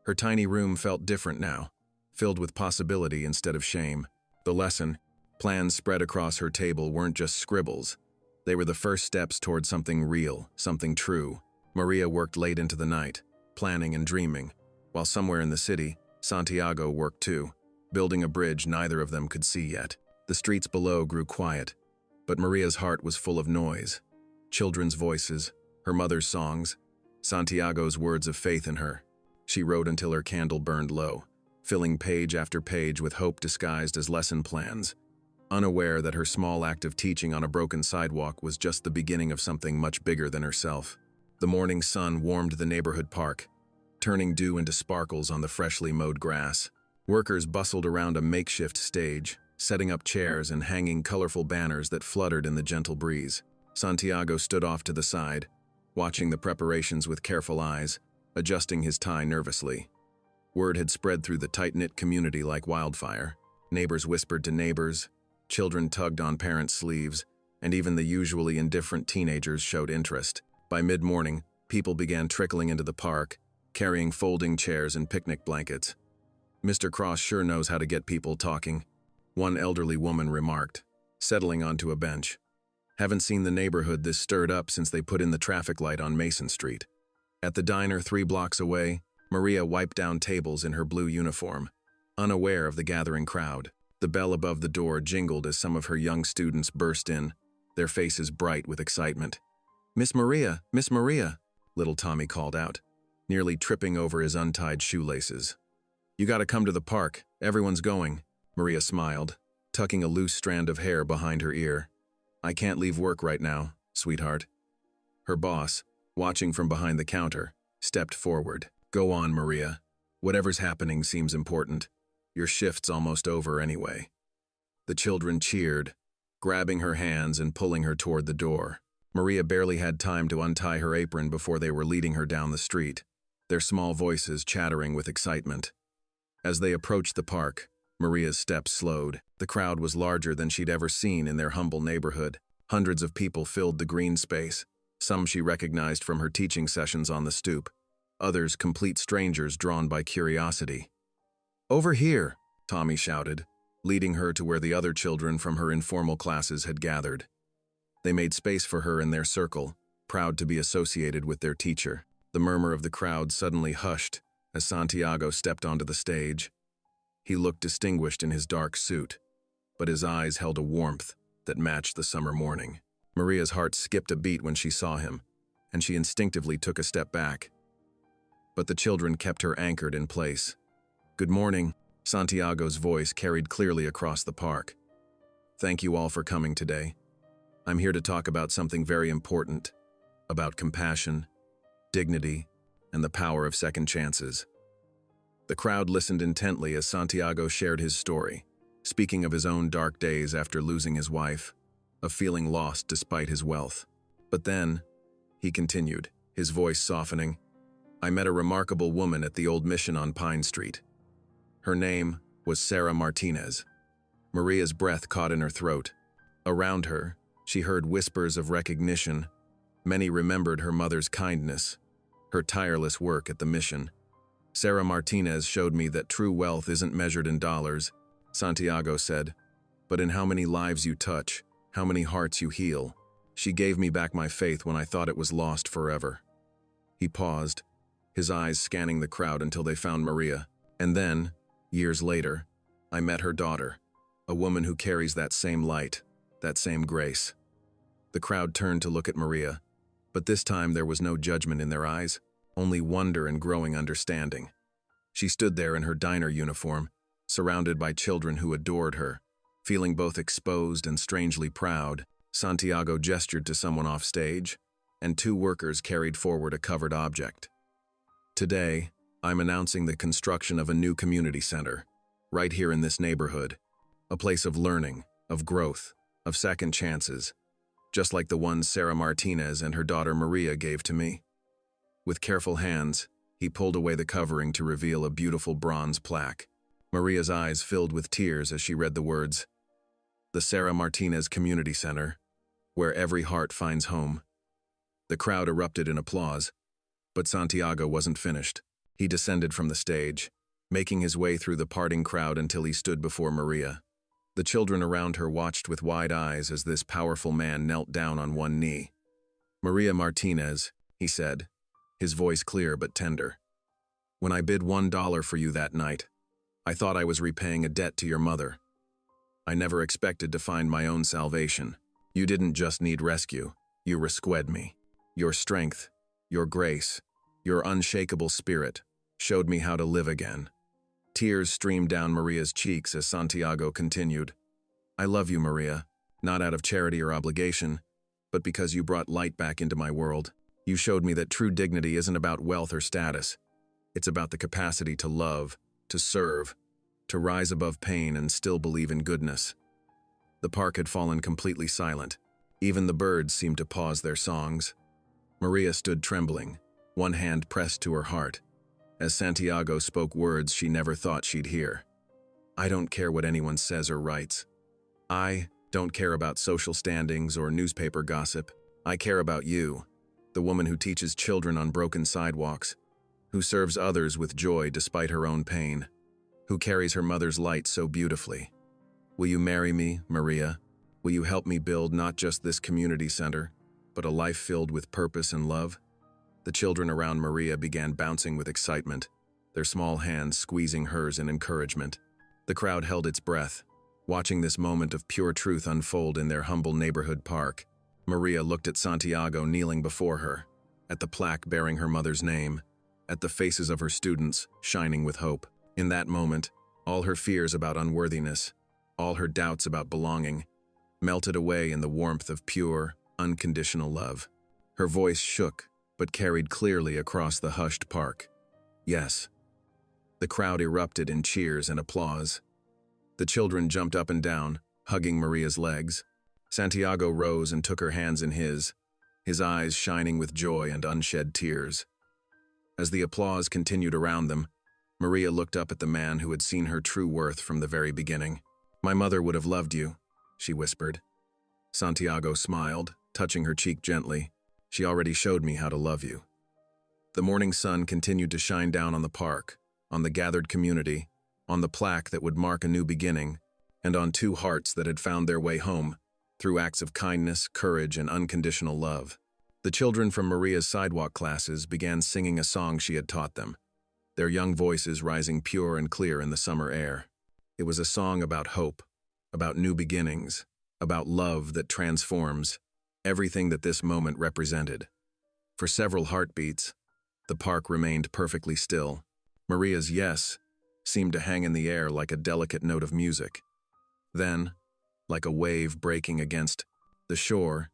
Her tiny room felt different now, filled with possibility instead of shame. The lesson, plans spread across her table, weren't just scribbles. They were the first steps toward something real, something true. Maria worked late into the night, planning and dreaming, while somewhere in the city, Santiago worked too, building a bridge neither of them could see yet. The streets below grew quiet, but Maria's heart was full of noise. Children's voices, her mother's songs, Santiago's words of faith in her. She wrote until her candle burned low, filling page after page with hope disguised as lesson plans, unaware that her small act of teaching on a broken sidewalk was just the beginning of something much bigger than herself. The morning sun warmed the neighborhood park, turning dew into sparkles on the freshly mowed grass. Workers bustled around a makeshift stage, setting up chairs and hanging colorful banners that fluttered in the gentle breeze. Santiago stood off to the side, watching the preparations with careful eyes, adjusting his tie nervously. Word had spread through the tight-knit community like wildfire. Neighbors whispered to neighbors, children tugged on parents' sleeves, and even the usually indifferent teenagers showed interest. By mid-morning, people began trickling into the park, carrying folding chairs and picnic blankets. "Mr. Cross sure knows how to get people talking," one elderly woman remarked, settling onto a bench. "Haven't seen the neighborhood this stirred up since they put in the traffic light on Mason Street." At the diner 3 blocks away, Maria wiped down tables in her blue uniform, unaware of the gathering crowd. The bell above the door jingled as some of her young students burst in, their faces bright with excitement. Miss Maria, little Tommy called out, nearly tripping over his untied shoelaces. "You gotta come to the park, everyone's going," Maria smiled, tucking a loose strand of hair behind her ear. "I can't leave work right now, sweetheart." Her boss, watching from behind the counter, stepped forward. "Go on, Maria. Whatever's happening seems important. Your shift's almost over anyway." The children cheered, grabbing her hands and pulling her toward the door. Maria barely had time to untie her apron before they were leading her down the street, their small voices chattering with excitement. As they approached the park, Maria's steps slowed. The crowd was larger than she'd ever seen in their humble neighborhood. Hundreds of people filled the green space, some she recognized from her teaching sessions on the stoop, others complete strangers drawn by curiosity. "Over here," Tommy shouted, leading her to where the other children from her informal classes had gathered. They made space for her in their circle, proud to be associated with their teacher. The murmur of the crowd suddenly hushed as Santiago stepped onto the stage. He looked distinguished in his dark suit, but his eyes held a warmth that matched the summer morning. Maria's heart skipped a beat when she saw him, and she instinctively took a step back. But the children kept her anchored in place. "Good morning," Santiago's voice carried clearly across the park. "Thank you all for coming today. I'm here to talk about something very important, about compassion, dignity, and the power of second chances." The crowd listened intently as Santiago shared his story, speaking of his own dark days after losing his wife, of feeling lost despite his wealth. "But then," he continued, his voice softening, "I met a remarkable woman at the old mission on Pine Street. Her name was Sarah Martinez." Maria's breath caught in her throat. Around her, she heard whispers of recognition. Many remembered her mother's kindness, her tireless work at the mission. "Sarah Martinez showed me that true wealth isn't measured in dollars," Santiago said, "but in how many lives you touch, how many hearts you heal. She gave me back my faith when I thought it was lost forever." He paused, his eyes scanning the crowd until they found Maria. "And then, years later, I met her daughter, a woman who carries that same light, that same grace." The crowd turned to look at Maria, but this time there was no judgment in their eyes, only wonder and growing understanding. She stood there in her diner uniform, surrounded by children who adored her. Feeling both exposed and strangely proud, Santiago gestured to someone off stage, and 2 workers carried forward a covered object. "Today, I'm announcing the construction of a new community center, right here in this neighborhood, a place of learning, of growth, of second chances. just like the ones Sarah Martinez and her daughter Maria gave to me. With careful hands, he pulled away the covering to reveal a beautiful bronze plaque. Maria's eyes filled with tears as she read the words, "The Sarah Martinez Community Center, where every heart finds home." The crowd erupted in applause, but Santiago wasn't finished. He descended from the stage, making his way through the parting crowd until he stood before Maria. The children around her watched with wide eyes as this powerful man knelt down on one knee. "Maria Martinez," he said, his voice clear but tender. "When I bid $1 for you that night, I thought I was repaying a debt to your mother. I never expected to find my own salvation. You didn't just need rescue, you rescued me. Your strength, your grace, your unshakable spirit showed me how to live again." Tears streamed down Maria's cheeks as Santiago continued. "I love you, Maria, not out of charity or obligation, but because you brought light back into my world. You showed me that true dignity isn't about wealth or status. It's about the capacity to love, to serve, to rise above pain and still believe in goodness." The park had fallen completely silent. Even the birds seemed to pause their songs. Maria stood trembling, one hand pressed to her heart, as Santiago spoke words she never thought she'd hear. "I don't care what anyone says or writes. I don't care about social standings or newspaper gossip. I care about you, the woman who teaches children on broken sidewalks, who serves others with joy despite her own pain, who carries her mother's light so beautifully. Will you marry me, Maria? Will you help me build not just this community center, but a life filled with purpose and love?" The children around Maria began bouncing with excitement, their small hands squeezing hers in encouragement. The crowd held its breath, watching this moment of pure truth unfold in their humble neighborhood park. Maria looked at Santiago kneeling before her, at the plaque bearing her mother's name, at the faces of her students shining with hope. In that moment, all her fears about unworthiness, all her doubts about belonging, melted away in the warmth of pure, unconditional love. Her voice shook, but carried clearly across the hushed park. "Yes." The crowd erupted in cheers and applause. The children jumped up and down, hugging Maria's legs. Santiago rose and took her hands in his eyes shining with joy and unshed tears. As the applause continued around them, Maria looked up at the man who had seen her true worth from the very beginning. "My mother would have loved you," she whispered. Santiago smiled, touching her cheek gently. "She already showed me how to love you." The morning sun continued to shine down on the park, on the gathered community, on the plaque that would mark a new beginning, and on two hearts that had found their way home through acts of kindness, courage, and unconditional love. The children from Maria's sidewalk classes began singing a song she had taught them, their young voices rising pure and clear in the summer air. It was a song about hope, about new beginnings, about love that transforms, everything that this moment represented. For several heartbeats, the park remained perfectly still. Maria's yes seemed to hang in the air like a delicate note of music. Then, like a wave breaking against the shore,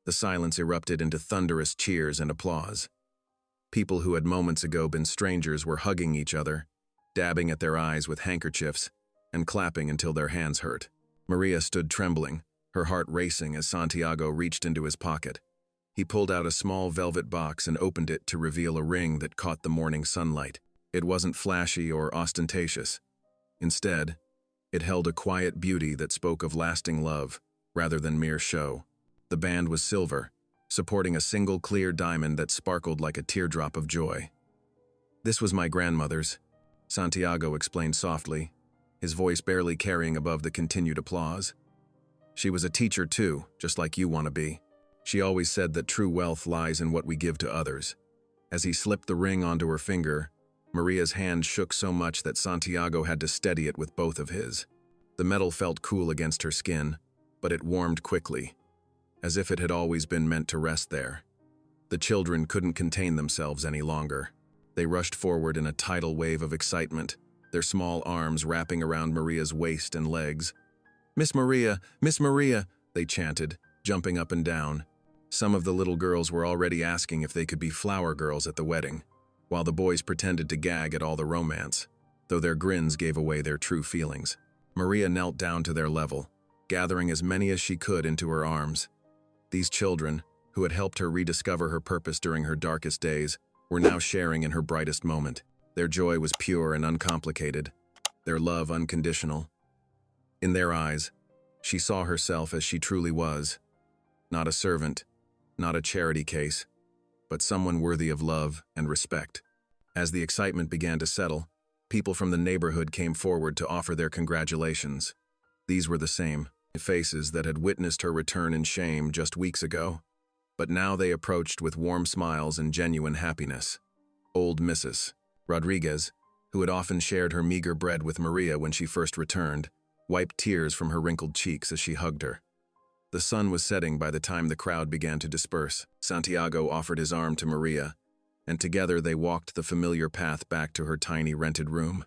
the silence erupted into thunderous cheers and applause. People who had moments ago been strangers were hugging each other, dabbing at their eyes with handkerchiefs, and clapping until their hands hurt. Maria stood trembling, her heart racing as Santiago reached into his pocket. He pulled out a small velvet box and opened it to reveal a ring that caught the morning sunlight. It wasn't flashy or ostentatious. Instead, it held a quiet beauty that spoke of lasting love, rather than mere show. The band was silver, supporting a single clear diamond that sparkled like a teardrop of joy. "This was my grandmother's," Santiago explained softly, his voice barely carrying above the continued applause. "She was a teacher too, just like you want to be. She always said that true wealth lies in what we give to others." As he slipped the ring onto her finger, Maria's hand shook so much that Santiago had to steady it with both of his. The metal felt cool against her skin, but it warmed quickly, as if it had always been meant to rest there. The children couldn't contain themselves any longer. They rushed forward in a tidal wave of excitement, their small arms wrapping around Maria's waist and legs. Miss Maria, they chanted, jumping up and down. Some of the little girls were already asking if they could be flower girls at the wedding, while the boys pretended to gag at all the romance, though their grins gave away their true feelings. Maria knelt down to their level, gathering as many as she could into her arms. These children, who had helped her rediscover her purpose during her darkest days, were now sharing in her brightest moment. Their joy was pure and uncomplicated, their love unconditional. In their eyes, she saw herself as she truly was, not a servant, not a charity case, but someone worthy of love and respect. As the excitement began to settle, people from the neighborhood came forward to offer their congratulations. These were the same faces that had witnessed her return in shame just weeks ago, but now they approached with warm smiles and genuine happiness. Old Mrs. Rodriguez, who had often shared her meager bread with Maria when she first returned, wiped tears from her wrinkled cheeks as she hugged her. The sun was setting by the time the crowd began to disperse. Santiago offered his arm to Maria, and together they walked the familiar path back to her tiny rented room.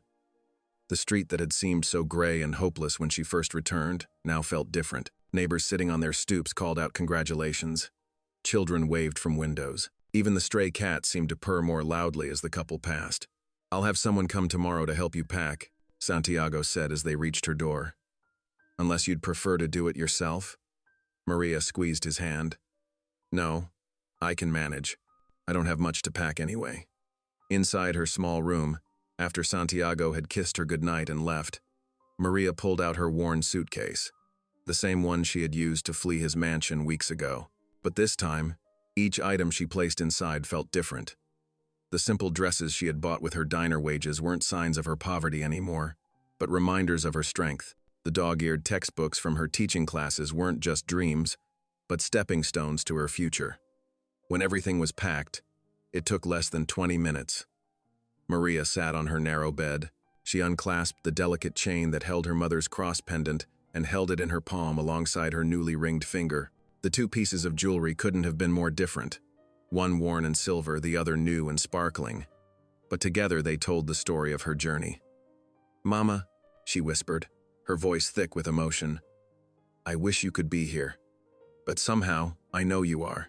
The street that had seemed so gray and hopeless when she first returned now felt different. Neighbors sitting on their stoops called out congratulations. Children waved from windows. Even the stray cat seemed to purr more loudly as the couple passed. "I'll have someone come tomorrow to help you pack," Santiago said as they reached her door. "Unless you'd prefer to do it yourself?" Maria squeezed his hand. "No, I can manage. I don't have much to pack anyway." Inside her small room, after Santiago had kissed her goodnight and left, Maria pulled out her worn suitcase, the same one she had used to flee his mansion weeks ago. But this time, each item she placed inside felt different. The simple dresses she had bought with her diner wages weren't signs of her poverty anymore, but reminders of her strength. The dog-eared textbooks from her teaching classes weren't just dreams, but stepping stones to her future. When everything was packed, it took less than 20 minutes. Maria sat on her narrow bed. She unclasped the delicate chain that held her mother's cross pendant and held it in her palm alongside her newly ringed finger. The two pieces of jewelry couldn't have been more different. One worn in silver, the other new and sparkling. But together they told the story of her journey. "Mama," she whispered, her voice thick with emotion, "I wish you could be here. But somehow, I know you are.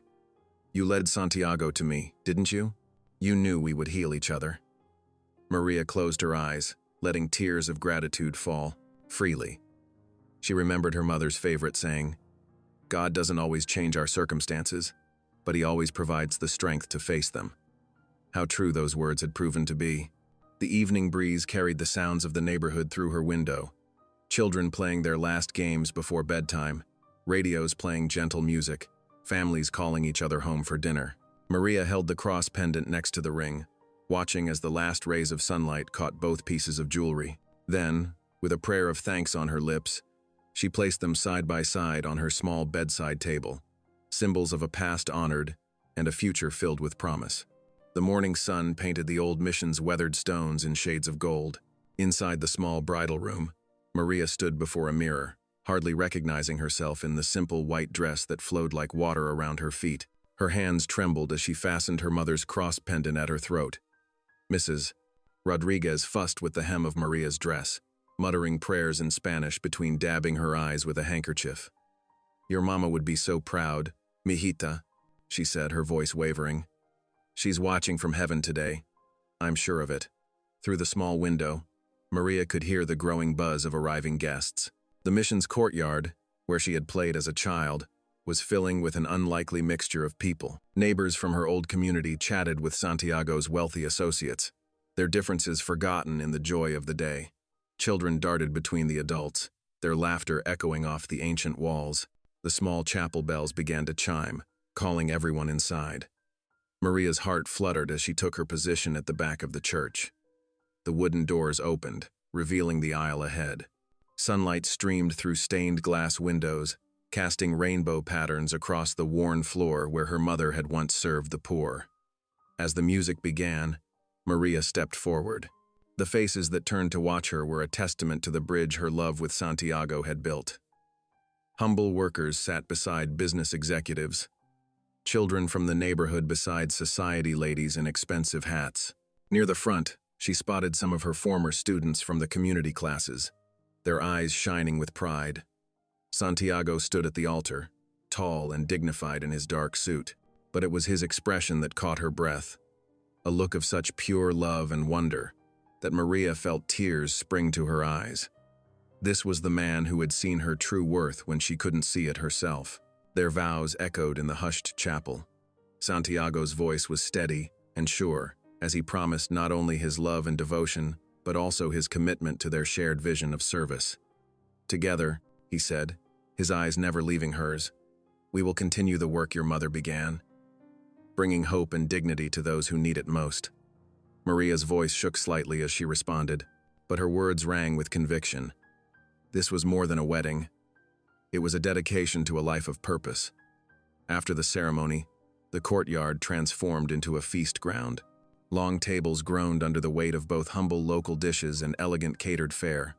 You led Santiago to me, didn't you? You knew we would heal each other." Maria closed her eyes, letting tears of gratitude fall freely. She remembered her mother's favorite saying, "God doesn't always change our circumstances, but He always provides the strength to face them." How true those words had proven to be. The evening breeze carried the sounds of the neighborhood through her window. Children playing their last games before bedtime, radios playing gentle music, families calling each other home for dinner. Maria held the cross pendant next to the ring, watching as the last rays of sunlight caught both pieces of jewelry. Then, with a prayer of thanks on her lips, she placed them side by side on her small bedside table, symbols of a past honored and a future filled with promise. The morning sun painted the old mission's weathered stones in shades of gold. Inside the small bridal room, Maria stood before a mirror, hardly recognizing herself in the simple white dress that flowed like water around her feet. Her hands trembled as she fastened her mother's cross pendant at her throat. Mrs. Rodriguez fussed with the hem of Maria's dress, muttering prayers in Spanish between dabbing her eyes with a handkerchief. "Your mama would be so proud, mijita," she said, her voice wavering. "She's watching from heaven today. I'm sure of it." Through the small window, Maria could hear the growing buzz of arriving guests. The mission's courtyard, where she had played as a child, was filling with an unlikely mixture of people. Neighbors from her old community chatted with Santiago's wealthy associates, their differences forgotten in the joy of the day. Children darted between the adults, their laughter echoing off the ancient walls. The small chapel bells began to chime, calling everyone inside. Maria's heart fluttered as she took her position at the back of the church. The wooden doors opened, revealing the aisle ahead. Sunlight streamed through stained glass windows, casting rainbow patterns across the worn floor where her mother had once served the poor. As the music began, Maria stepped forward. The faces that turned to watch her were a testament to the bridge her love with Santiago had built. Humble workers sat beside business executives, children from the neighborhood beside society ladies in expensive hats. Near the front, she spotted some of her former students from the community classes, their eyes shining with pride. Santiago stood at the altar, tall and dignified in his dark suit, but it was his expression that caught her breath, a look of such pure love and wonder that Maria felt tears spring to her eyes. This was the man who had seen her true worth when she couldn't see it herself. Their vows echoed in the hushed chapel. Santiago's voice was steady and sure, as he promised not only his love and devotion, but also his commitment to their shared vision of service. "Together," he said, his eyes never leaving hers, "we will continue the work your mother began, bringing hope and dignity to those who need it most." Maria's voice shook slightly as she responded, but her words rang with conviction. This was more than a wedding. It was a dedication to a life of purpose. After the ceremony, the courtyard transformed into a feast ground. Long tables groaned under the weight of both humble local dishes and elegant catered fare.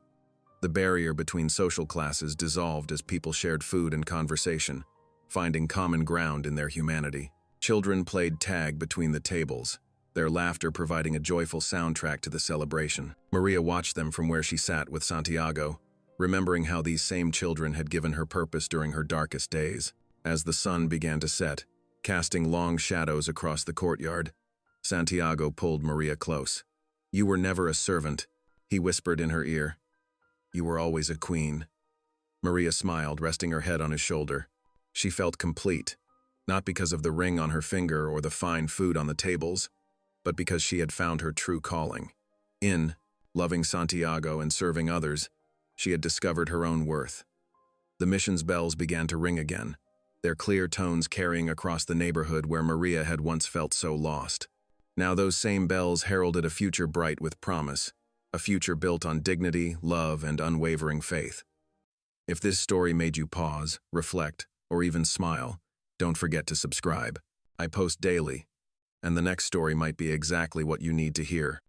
The barrier between social classes dissolved as people shared food and conversation, finding common ground in their humanity. Children played tag between the tables, their laughter providing a joyful soundtrack to the celebration. Maria watched them from where she sat with Santiago, remembering how these same children had given her purpose during her darkest days. As the sun began to set, casting long shadows across the courtyard, Santiago pulled Maria close. "You were never a servant," he whispered in her ear. "You were always a queen." Maria smiled, resting her head on his shoulder. She felt complete, not because of the ring on her finger or the fine food on the tables, but because she had found her true calling. In loving Santiago and serving others, she had discovered her own worth. The mission's bells began to ring again, their clear tones carrying across the neighborhood where Maria had once felt so lost. Now those same bells heralded a future bright with promise, a future built on dignity, love, and unwavering faith. If this story made you pause, reflect, or even smile, don't forget to subscribe. I post daily, and the next story might be exactly what you need to hear.